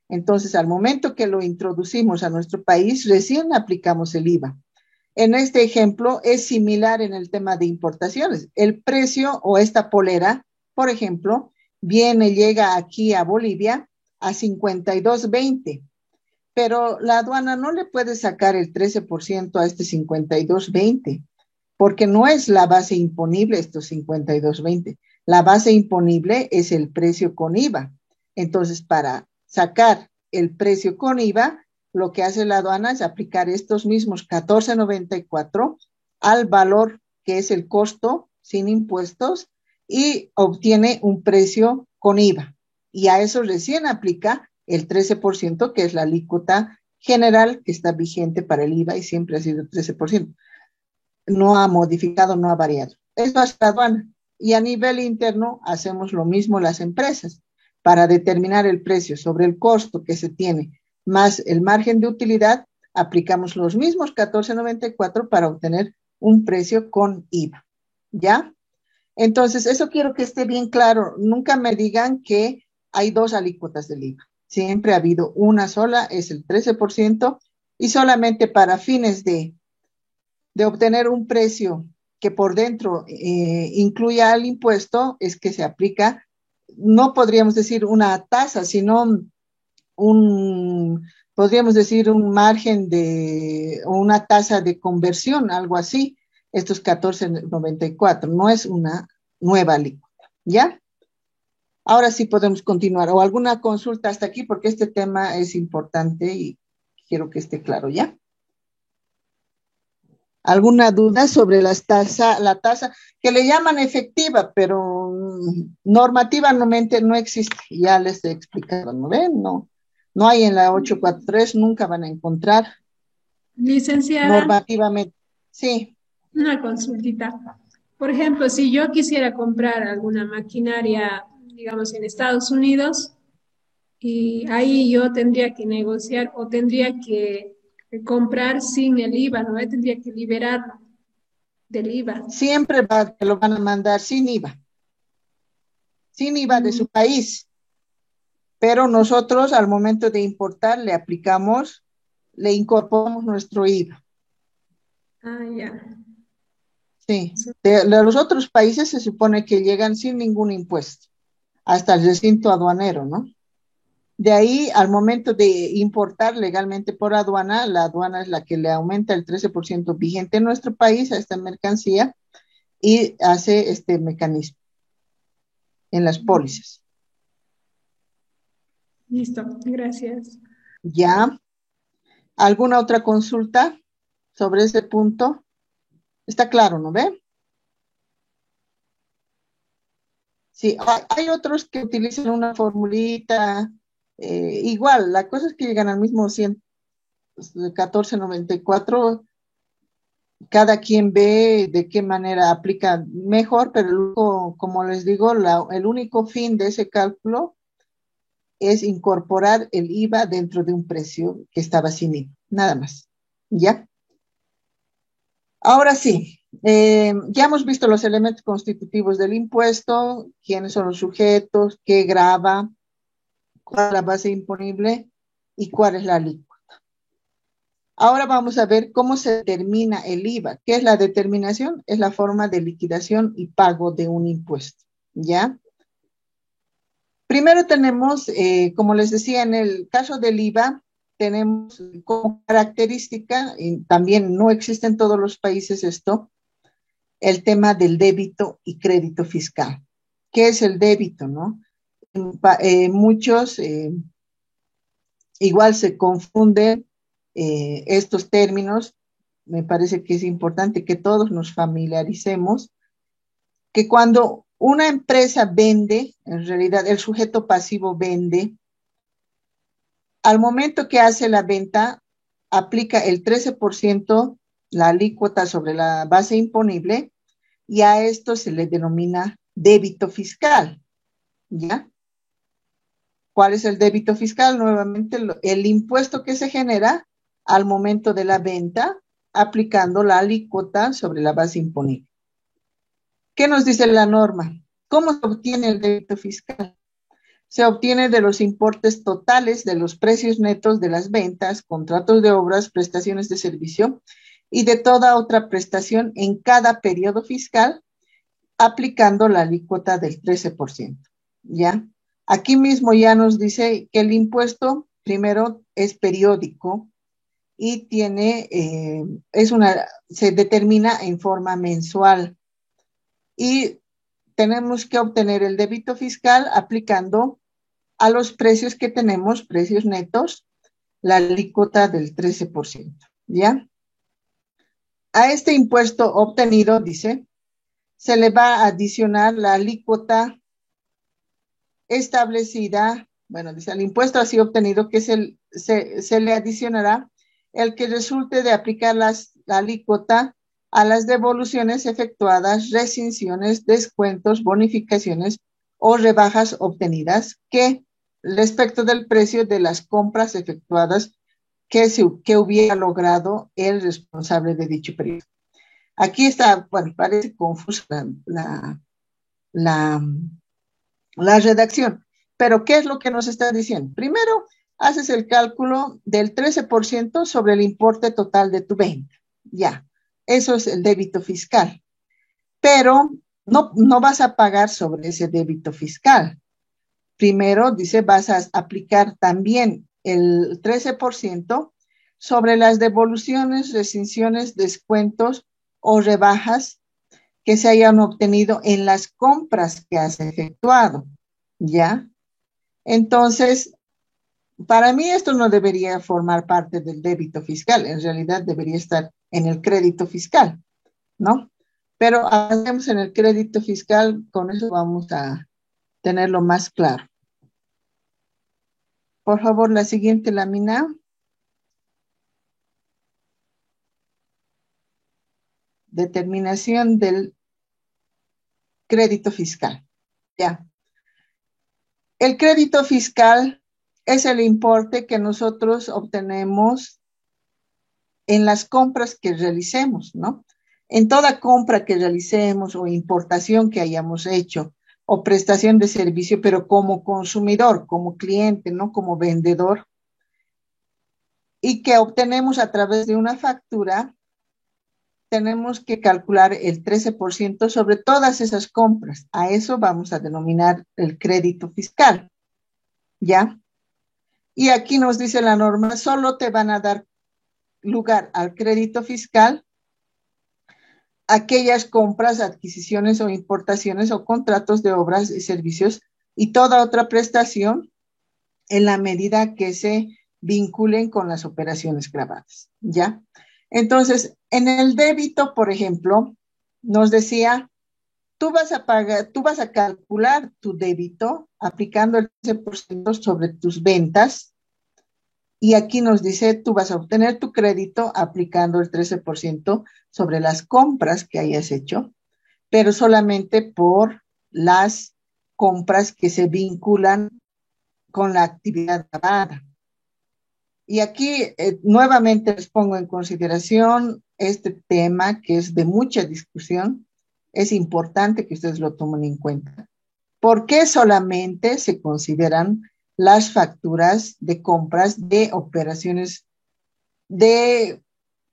Entonces, al momento que lo introducimos a nuestro país, recién aplicamos el IVA. En este ejemplo es similar en el tema de importaciones. El precio o esta polera, por ejemplo, llega aquí a Bolivia a 52.20, pero la aduana no le puede sacar el 13% a este 52.20, porque no es la base imponible estos 52.20. La base imponible es el precio con IVA. Entonces, para sacar el precio con IVA, lo que hace la aduana es aplicar estos mismos 14.94 al valor que es el costo sin impuestos y obtiene un precio con IVA. Y a eso recién aplica el 13%, que es la alícuota general que está vigente para el IVA y siempre ha sido 13%. No ha modificado, no ha variado. Eso es la aduana. Y a nivel interno hacemos lo mismo las empresas. Para determinar el precio sobre el costo que se tiene más el margen de utilidad, aplicamos los mismos 14.94 para obtener un precio con IVA. ¿Ya? Entonces, eso quiero que esté bien claro. Nunca me digan que hay dos alícuotas del IVA. Siempre ha habido una sola, es el 13%, y solamente para fines de obtener un precio que por dentro incluya el impuesto es que se aplica, no podríamos decir una tasa, sino podríamos decir un margen o una tasa de conversión, algo así, estos 14.94, no es una nueva alícuota, ¿ya? Ahora sí podemos continuar, o alguna consulta hasta aquí, porque este tema es importante y quiero que esté claro, ¿ya? ¿Alguna duda sobre la tasa que le llaman efectiva, pero normativamente no existe? Ya les he explicado, ¿no ven? No hay en la 843, nunca van a encontrar Licenciada, normativamente. Sí, una consultita. Por ejemplo, si yo quisiera comprar alguna maquinaria, digamos, en Estados Unidos, y ahí yo tendría que negociar o tendría que comprar sin el IVA, ¿no? Tendría que liberarlo del IVA. siempre te lo van a mandar sin IVA de su país, pero nosotros al momento de importar le incorporamos nuestro IVA. Ah, ya. Sí, de los otros países se supone que llegan sin ningún impuesto, hasta el recinto aduanero, ¿no? De ahí, al momento de importar legalmente por aduana, la aduana es la que le aumenta el 13% vigente en nuestro país a esta mercancía y hace este mecanismo en las pólizas. Listo, gracias. ¿Ya? ¿Alguna otra consulta sobre ese punto? Está claro, ¿no ve? Sí, hay otros que utilizan una formulita, igual, la cosa es que llegan al mismo 14.94, cada quien ve de qué manera aplica mejor, pero luego, como les digo, el único fin de ese cálculo es incorporar el IVA dentro de un precio que estaba sin IVA, nada más. ¿Ya? Ahora sí, ya hemos visto los elementos constitutivos del impuesto, quiénes son los sujetos, qué grava, cuál es la base imponible y cuál es la alícuota. Ahora vamos a ver cómo se determina el IVA. ¿Qué es la determinación? Es la forma de liquidación y pago de un impuesto, ¿ya? Primero tenemos, como les decía, en el caso del IVA, tenemos como característica, y también no existe en todos los países esto, el tema del débito y crédito fiscal. ¿Qué es el débito, no? Muchos igual se confunden estos términos. Me parece que es importante que todos nos familiaricemos, que cuando una empresa vende, en realidad el sujeto pasivo vende, al momento que hace la venta, aplica el 13%, la alícuota sobre la base imponible, y a esto se le denomina débito fiscal, ¿ya? ¿Cuál es el débito fiscal? Nuevamente, el impuesto que se genera al momento de la venta aplicando la alícuota sobre la base imponible. ¿Qué nos dice la norma? ¿Cómo se obtiene el débito fiscal? Se obtiene de los importes totales de los precios netos de las ventas, contratos de obras, prestaciones de servicio y de toda otra prestación en cada periodo fiscal, aplicando la alícuota del 13%. ¿Ya? Aquí mismo ya nos dice que el impuesto, primero, es periódico y se determina en forma mensual. Y tenemos que obtener el débito fiscal aplicando a los precios que tenemos, precios netos, la alícuota del 13%. ¿Ya? A este impuesto obtenido, dice, se le va a adicionar la alícuota establecida, bueno, dice, al impuesto así obtenido, que se le adicionará el que resulte de aplicar la alícuota a las devoluciones efectuadas, rescisiones, descuentos, bonificaciones o rebajas obtenidas que respecto del precio de las compras efectuadas que hubiera logrado el responsable de dicho periodo. Aquí está, bueno, parece confusa la redacción, pero ¿qué es lo que nos está diciendo? Primero, haces el cálculo del 13% sobre el importe total de tu venta. Ya, eso es el débito fiscal. Pero no vas a pagar sobre ese débito fiscal. Primero, dice, vas a aplicar también el 13% sobre las devoluciones, rescisiones, descuentos o rebajas que se hayan obtenido en las compras que has efectuado, ¿ya? Entonces, para mí esto no debería formar parte del débito fiscal, en realidad debería estar en el crédito fiscal, ¿no? Pero hacemos en el crédito fiscal, con eso vamos a tenerlo más claro. Por favor, la siguiente lámina. Determinación del crédito fiscal. Ya. El crédito fiscal es el importe que nosotros obtenemos en las compras que realicemos, ¿no? En toda compra que realicemos o importación que hayamos hecho o prestación de servicio, pero como consumidor, como cliente, no como vendedor, y que obtenemos a través de una factura, tenemos que calcular el 13% sobre todas esas compras. A eso vamos a denominar el crédito fiscal, ¿ya? Y aquí nos dice la norma, solo te van a dar lugar al crédito fiscal aquellas compras, adquisiciones o importaciones o contratos de obras y servicios y toda otra prestación en la medida que se vinculen con las operaciones gravadas, ¿ya? Entonces, en el débito, por ejemplo, nos decía, tú vas a calcular tu débito aplicando el 13% sobre tus ventas. Y aquí nos dice, tú vas a obtener tu crédito aplicando el 13% sobre las compras que hayas hecho, pero solamente por las compras que se vinculan con la actividad grabada. Y aquí nuevamente les pongo en consideración este tema que es de mucha discusión. Es importante que ustedes lo tomen en cuenta. ¿Por qué solamente se consideran las facturas de compras de operaciones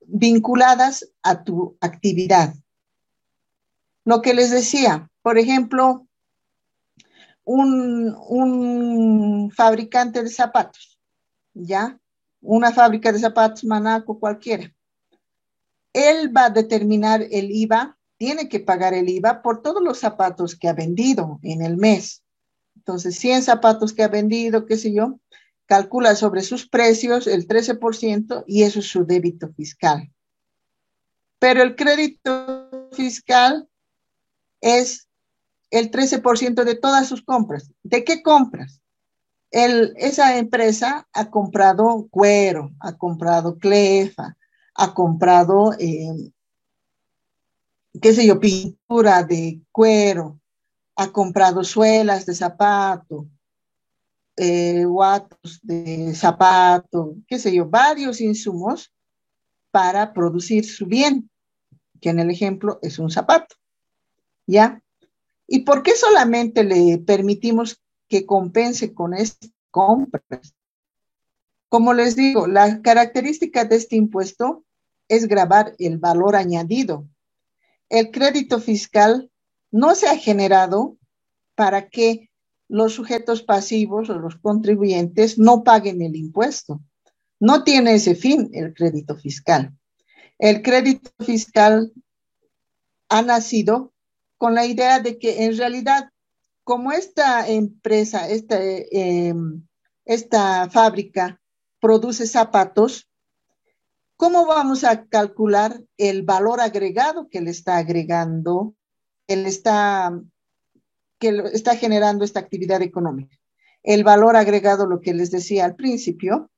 vinculadas a tu actividad? Lo que les decía, por ejemplo, un fabricante de zapatos, ¿ya? Una fábrica de zapatos, Manaco, cualquiera. Él va a determinar el IVA, tiene que pagar el IVA por todos los zapatos que ha vendido en el mes. Entonces, 100 zapatos que ha vendido, qué sé yo, calcula sobre sus precios el 13% y eso es su débito fiscal. Pero el crédito fiscal es el 13% de todas sus compras. ¿De qué compras? Esa empresa ha comprado cuero, ha comprado clefa, ha comprado, qué sé yo, pintura de cuero, ha comprado suelas de zapato, guatos de zapato, qué sé yo, varios insumos para producir su bien, que en el ejemplo es un zapato, ¿ya? ¿Y por qué solamente le permitimos que compense con estas compras? Como les digo, la característica de este impuesto es gravar el valor añadido. El crédito fiscal no se ha generado para que los sujetos pasivos o los contribuyentes no paguen el impuesto. No tiene ese fin el crédito fiscal. El crédito fiscal ha nacido con la idea de que en realidad, como esta empresa, esta fábrica produce zapatos, ¿cómo vamos a calcular el valor agregado que le está agregando, que está generando esta actividad económica? El valor agregado, lo que les decía al principio,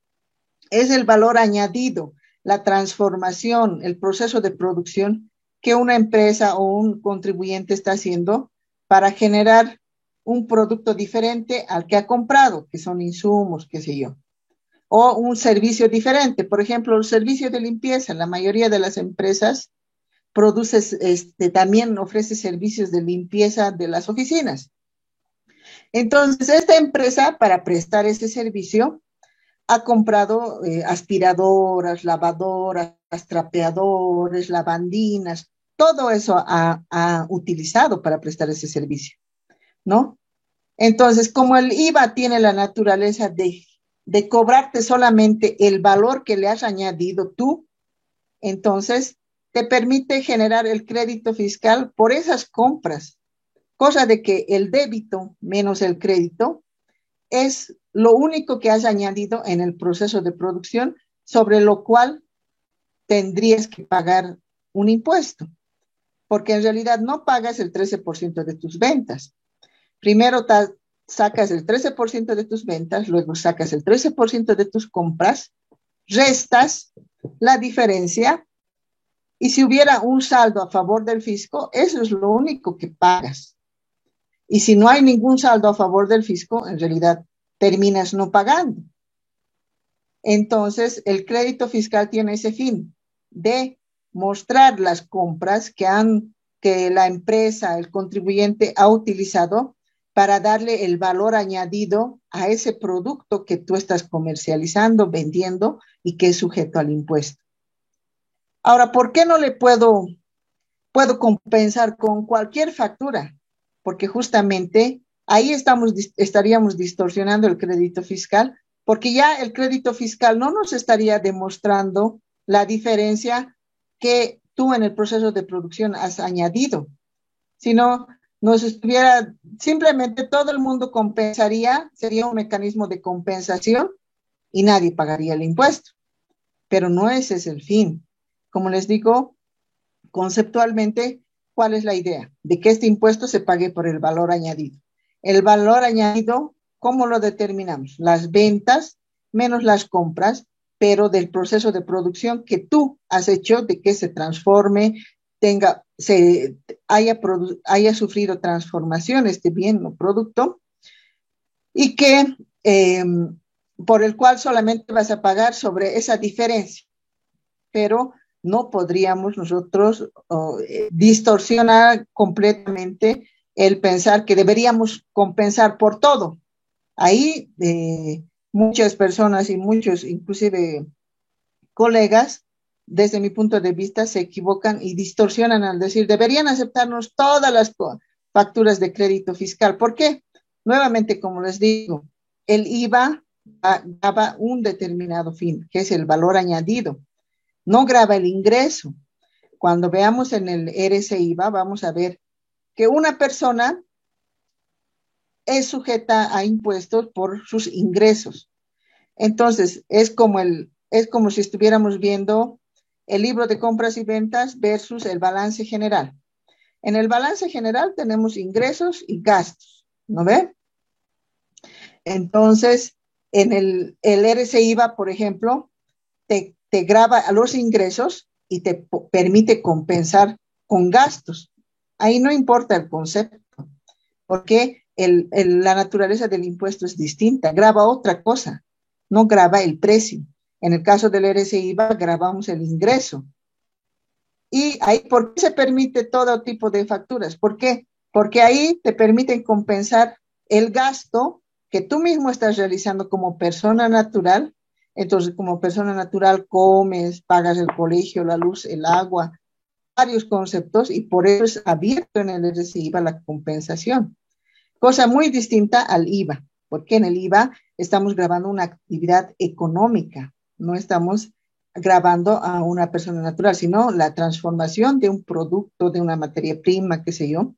es el valor añadido, la transformación, el proceso de producción que una empresa o un contribuyente está haciendo para generar un producto diferente al que ha comprado, que son insumos, qué sé yo, o un servicio diferente. Por ejemplo, el servicio de limpieza, la mayoría de las empresas también ofrece servicios de limpieza de las oficinas. Entonces, esta empresa, para prestar ese servicio, ha comprado aspiradoras, lavadoras, trapeadores, lavandinas, todo eso ha utilizado para prestar ese servicio, ¿no? Entonces, como el IVA tiene la naturaleza de cobrarte solamente el valor que le has añadido tú, entonces te permite generar el crédito fiscal por esas compras, cosa de que el débito menos el crédito es lo único que has añadido en el proceso de producción, sobre lo cual tendrías que pagar un impuesto, porque en realidad no pagas el 13% de tus ventas. Primero sacas el 13% de tus ventas, luego sacas el 13% de tus compras, restas la diferencia, y si hubiera un saldo a favor del fisco, eso es lo único que pagas. Y si no hay ningún saldo a favor del fisco, en realidad terminas no pagando. Entonces, el crédito fiscal tiene ese fin de mostrar las compras que la empresa, el contribuyente ha utilizado para darle el valor añadido a ese producto que tú estás comercializando, vendiendo y que es sujeto al impuesto. Ahora, ¿por qué no le puedo compensar con cualquier factura? Porque justamente ahí estaríamos distorsionando el crédito fiscal, porque ya el crédito fiscal no nos estaría demostrando la diferencia que tú en el proceso de producción has añadido, sino simplemente todo el mundo compensaría, sería un mecanismo de compensación y nadie pagaría el impuesto. Pero no ese es el fin. Como les digo, conceptualmente, ¿cuál es la idea? De que este impuesto se pague por el valor añadido. El valor añadido, ¿cómo lo determinamos? Las ventas menos las compras, pero del proceso de producción que tú has hecho de que se transforme, haya sufrido transformación este bien o producto, y que por el cual solamente vas a pagar sobre esa diferencia. Pero no podríamos nosotros distorsionar completamente el pensar que deberíamos compensar por todo. Ahí muchas personas y muchos, inclusive colegas, desde mi punto de vista, se equivocan y distorsionan al decir, deberían aceptarnos todas las facturas de crédito fiscal. ¿Por qué? Nuevamente, como les digo, el IVA daba un determinado fin, que es el valor añadido. No grava el ingreso. Cuando veamos en el RCIVA, vamos a ver que una persona es sujeta a impuestos por sus ingresos. Entonces, es como si estuviéramos viendo el libro de compras y ventas versus el balance general. En el balance general tenemos ingresos y gastos, ¿no ve? Entonces, en el RCIVA, por ejemplo, te grava a los ingresos y te permite compensar con gastos. Ahí no importa el concepto, porque la naturaleza del impuesto es distinta, grava otra cosa, no grava el precio. En el caso del RCIVA, grabamos el ingreso. Y ahí, ¿por qué se permite todo tipo de facturas? ¿Por qué? Porque ahí te permiten compensar el gasto que tú mismo estás realizando como persona natural. Entonces, como persona natural, comes, pagas el colegio, la luz, el agua, varios conceptos, y por eso es abierto en el RCIVA la compensación. Cosa muy distinta al IVA, porque en el IVA estamos grabando una actividad económica, no estamos grabando a una persona natural, sino la transformación de un producto, de una materia prima, qué sé yo,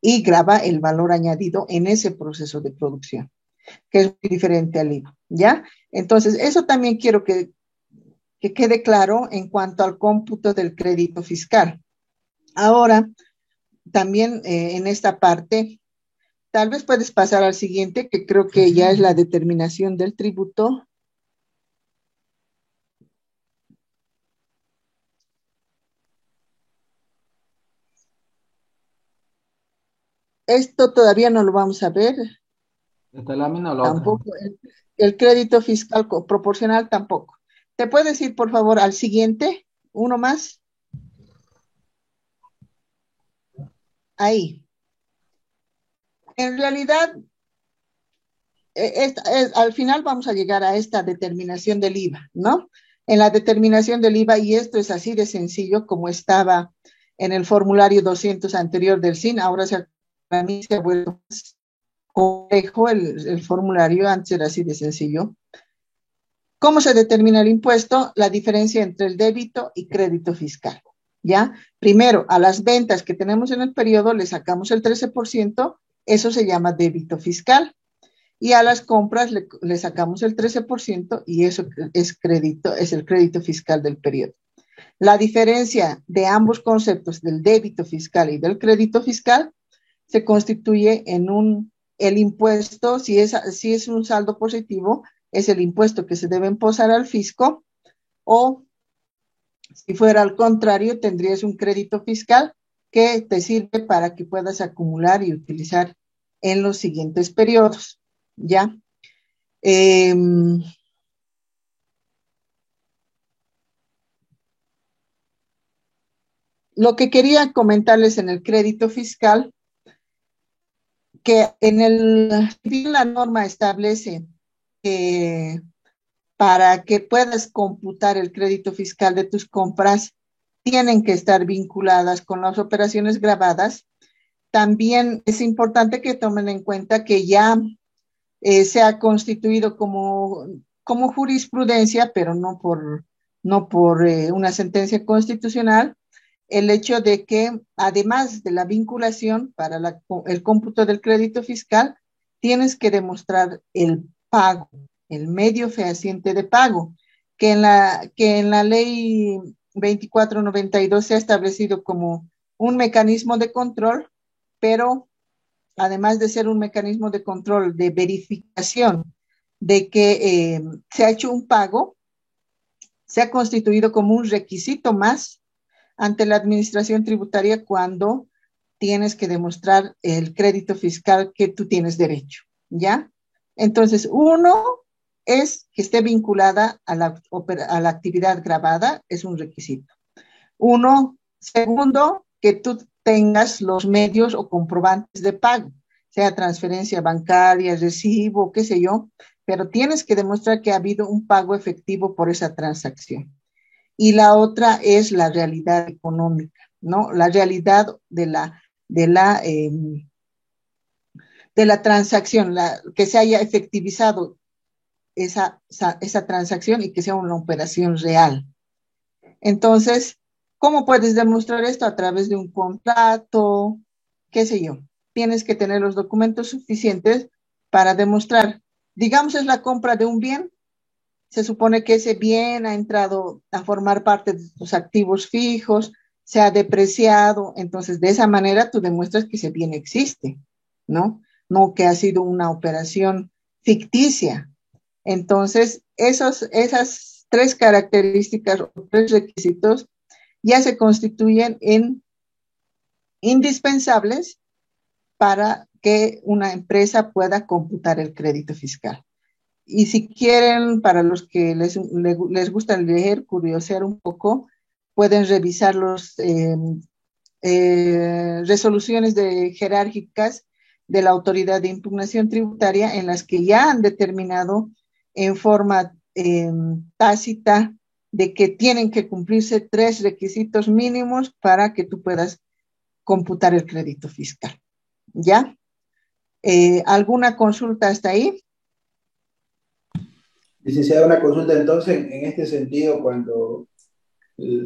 y graba el valor añadido en ese proceso de producción, que es muy diferente al IVA, ¿ya? Entonces, eso también quiero que quede claro en cuanto al cómputo del crédito fiscal. Ahora, también en esta parte, tal vez puedes pasar al siguiente, que creo que ya es la determinación del tributo. Esto todavía no lo vamos a ver. ¿Esta lámina o la otra? Tampoco. El crédito fiscal proporcional tampoco. ¿Te puedes ir, por favor, al siguiente? Uno más. Ahí. En realidad, al final vamos a llegar a esta determinación del IVA, ¿no? En la determinación del IVA, y esto es así de sencillo como estaba en el formulario 200 anterior del SIN, ahora para mí se ha vuelto más complejo el formulario, antes era así de sencillo. ¿Cómo se determina el impuesto? La diferencia entre el débito y crédito fiscal, ¿ya? Primero, a las ventas que tenemos en el periodo le sacamos el 13%, eso se llama débito fiscal. Y a las compras le sacamos el 13% y eso es el crédito fiscal del periodo. La diferencia de ambos conceptos, del débito fiscal y del crédito fiscal, se constituye en el impuesto, si es un saldo positivo, es el impuesto que se debe imposar al fisco, o si fuera al contrario, tendrías un crédito fiscal que te sirve para que puedas acumular y utilizar en los siguientes periodos, ¿ya? Lo que quería comentarles en el crédito fiscal, que la norma establece que para que puedas computar el crédito fiscal de tus compras, tienen que estar vinculadas con las operaciones grabadas. También es importante que tomen en cuenta que ya se ha constituido como jurisprudencia, pero no por una sentencia constitucional, el hecho de que además de la vinculación para el cómputo del crédito fiscal, tienes que demostrar el pago, el medio fehaciente de pago, que en la ley 2492 se ha establecido como un mecanismo de control, pero además de ser un mecanismo de control, de verificación de que se ha hecho un pago, se ha constituido como un requisito más ante la administración tributaria cuando tienes que demostrar el crédito fiscal que tú tienes derecho, ¿ya? Entonces, uno es que esté vinculada a la actividad grabada, es un requisito. Segundo, que tú tengas los medios o comprobantes de pago, sea transferencia bancaria, recibo, qué sé yo, pero tienes que demostrar que ha habido un pago efectivo por esa transacción. Y la otra es la realidad económica, ¿no? La realidad de la transacción, que se haya efectivizado esa transacción y que sea una operación real. Entonces, ¿cómo puedes demostrar esto? A través de un contrato, qué sé yo. Tienes que tener los documentos suficientes para demostrar, digamos, es la compra de un bien. Se supone que ese bien ha entrado a formar parte de tus activos fijos, se ha depreciado, entonces de esa manera tú demuestras que ese bien existe, ¿no? No que ha sido una operación ficticia. Entonces, esas tres características o tres requisitos ya se constituyen en indispensables para que una empresa pueda computar el crédito fiscal. Y si quieren, para los que les gusta leer, curiosear un poco, pueden revisar los resoluciones jerárquicas de la Autoridad de Impugnación Tributaria en las que ya han determinado en forma tácita de que tienen que cumplirse 3 requisitos mínimos para que tú puedas computar el crédito fiscal. ¿Ya? ¿Alguna consulta hasta ahí? Licenciada, una consulta entonces en este sentido, cuando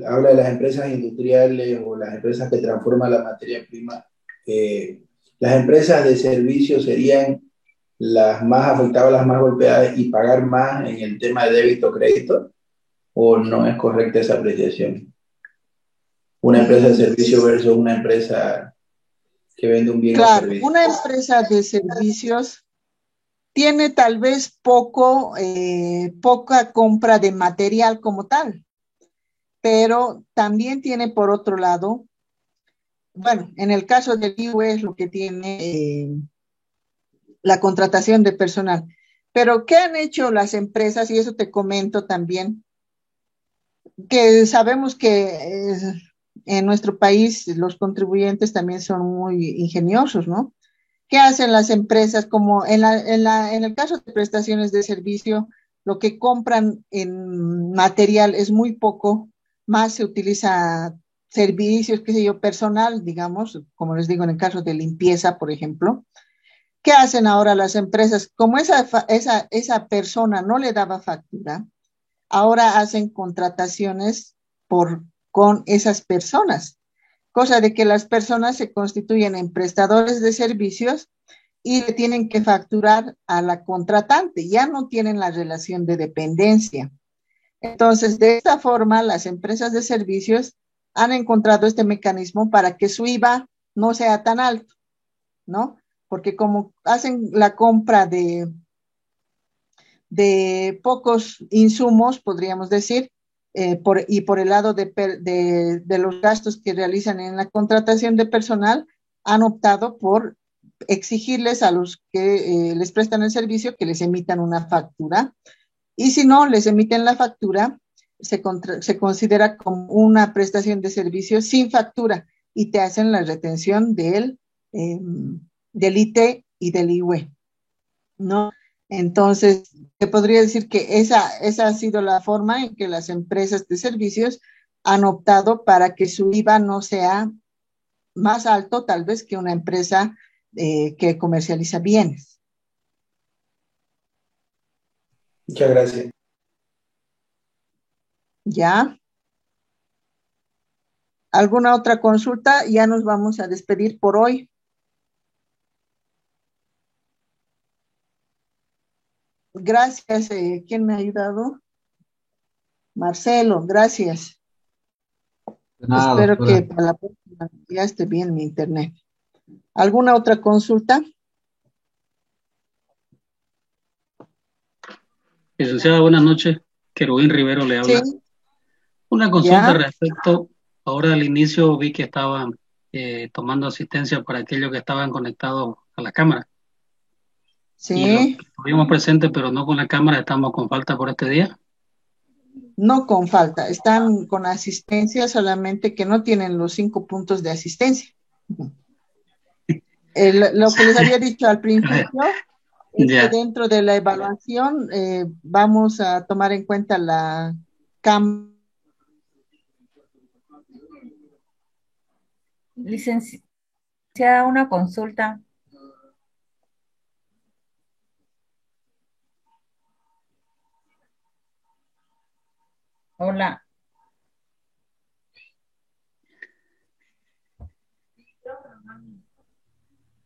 habla de las empresas industriales o las empresas que transforman la materia prima, las empresas de servicios serían las más afectadas, las más golpeadas y pagar más en el tema de débito-crédito, ¿o no es correcta esa apreciación? Una empresa de servicio versus una empresa que vende un bien o Claro, servicio. una empresa de servicios tiene tal vez poca compra de material como tal, pero también tiene por otro lado, bueno, en el caso del IUE es lo que tiene la contratación de personal. Pero ¿qué han hecho las empresas? Y eso te comento también, que sabemos que en nuestro país los contribuyentes también son muy ingeniosos, ¿no? ¿Qué hacen las empresas? Como en el caso de prestaciones de servicio, lo que compran en material es muy poco, más se utiliza servicios, qué sé yo, personal, digamos, como les digo, en el caso de limpieza, por ejemplo. ¿Qué hacen ahora las empresas? Como esa persona no le daba factura, ahora hacen contrataciones con esas personas, cosa de que las personas se constituyen en prestadores de servicios y le tienen que facturar a la contratante, ya no tienen la relación de dependencia. Entonces, de esta forma, las empresas de servicios han encontrado este mecanismo para que su IVA no sea tan alto, ¿no? Porque como hacen la compra de pocos insumos, podríamos decir, y por el lado de los gastos que realizan en la contratación de personal, han optado por exigirles a los que les prestan el servicio que les emitan una factura. Y si no les emiten la factura, se considera como una prestación de servicio sin factura y te hacen la retención del ITE y del IUE, ¿no? Entonces, te podría decir que esa ha sido la forma en que las empresas de servicios han optado para que su IVA no sea más alto, tal vez, que una empresa que comercializa bienes. Muchas gracias. ¿Ya? ¿Alguna otra consulta? Ya nos vamos a despedir por hoy. Gracias. ¿Quién me ha ayudado? Marcelo, gracias. Nada, Espero doctora. que para la próxima ya esté bien mi internet. ¿Alguna otra consulta? Licenciada, buenas noches. Querubín Rivero le habla. Sí. Una consulta ¿Ya? respecto, ahora al inicio vi que estaban tomando asistencia para aquellos que estaban conectados a la cámara. Y los Sí. que estuvimos presentes, pero no con la cámara, estamos con falta por este día. No con falta, están con asistencia, solamente que no tienen los 5 puntos de asistencia. Lo que les había dicho al principio es Ya. que dentro de la evaluación vamos a tomar en cuenta la Licenciada, una consulta. Hola.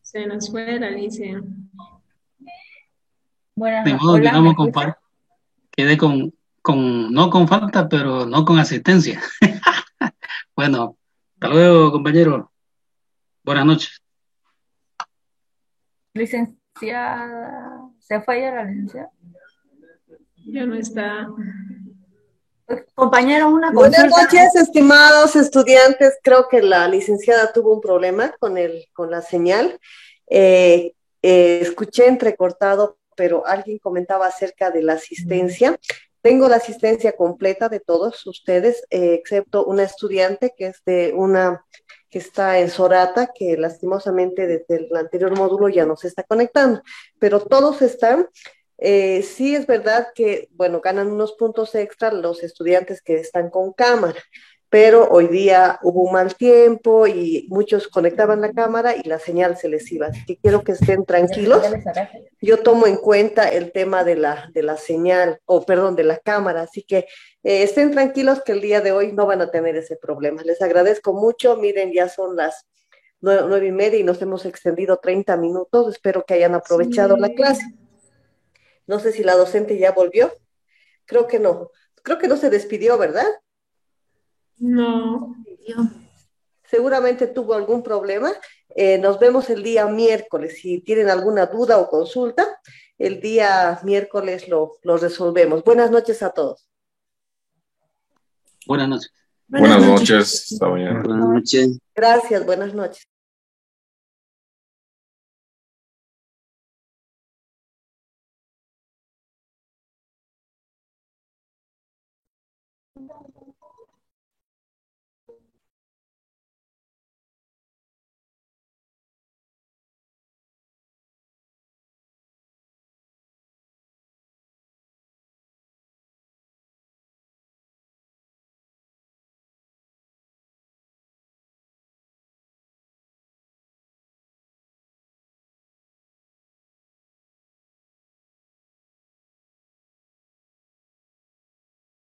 Se nos fue la Alicia. Buenas De noches. modo que Hola, ¿me quedamos escucha? quedé no con falta, pero no con asistencia. Bueno, hasta luego, compañero. Buenas noches. Licenciada, ¿se fue ya la licenciada? Ya no está. Compañero, una Buenas consulta. noches, estimados estudiantes. Creo que la licenciada tuvo un problema con la señal. Escuché entrecortado pero alguien comentaba acerca de la asistencia. Tengo la asistencia completa de todos ustedes, excepto una estudiante que es que está en Sorata, que lastimosamente desde el anterior módulo ya no se está conectando, pero todos están. Sí es verdad que, bueno, ganan unos puntos extra los estudiantes que están con cámara, pero hoy día hubo un mal tiempo y muchos conectaban la cámara y la señal se les iba. Así que quiero que estén tranquilos. Yo tomo en cuenta el tema de la señal, o perdón, de la cámara, así que estén tranquilos que el día de hoy no van a tener ese problema. Les agradezco mucho. Miren, ya son las 9:30 y nos hemos extendido 30 minutos. Espero que hayan aprovechado la clase. No sé si la docente ya volvió. Creo que no. Creo que no se despidió, ¿verdad? No. Seguramente tuvo algún problema. Nos vemos el día miércoles. Si tienen alguna duda o consulta, el día miércoles lo resolvemos. Buenas noches a todos. Buenas noches. Buenas noches. Hasta mañana. Buenas noches. Gracias, buenas noches.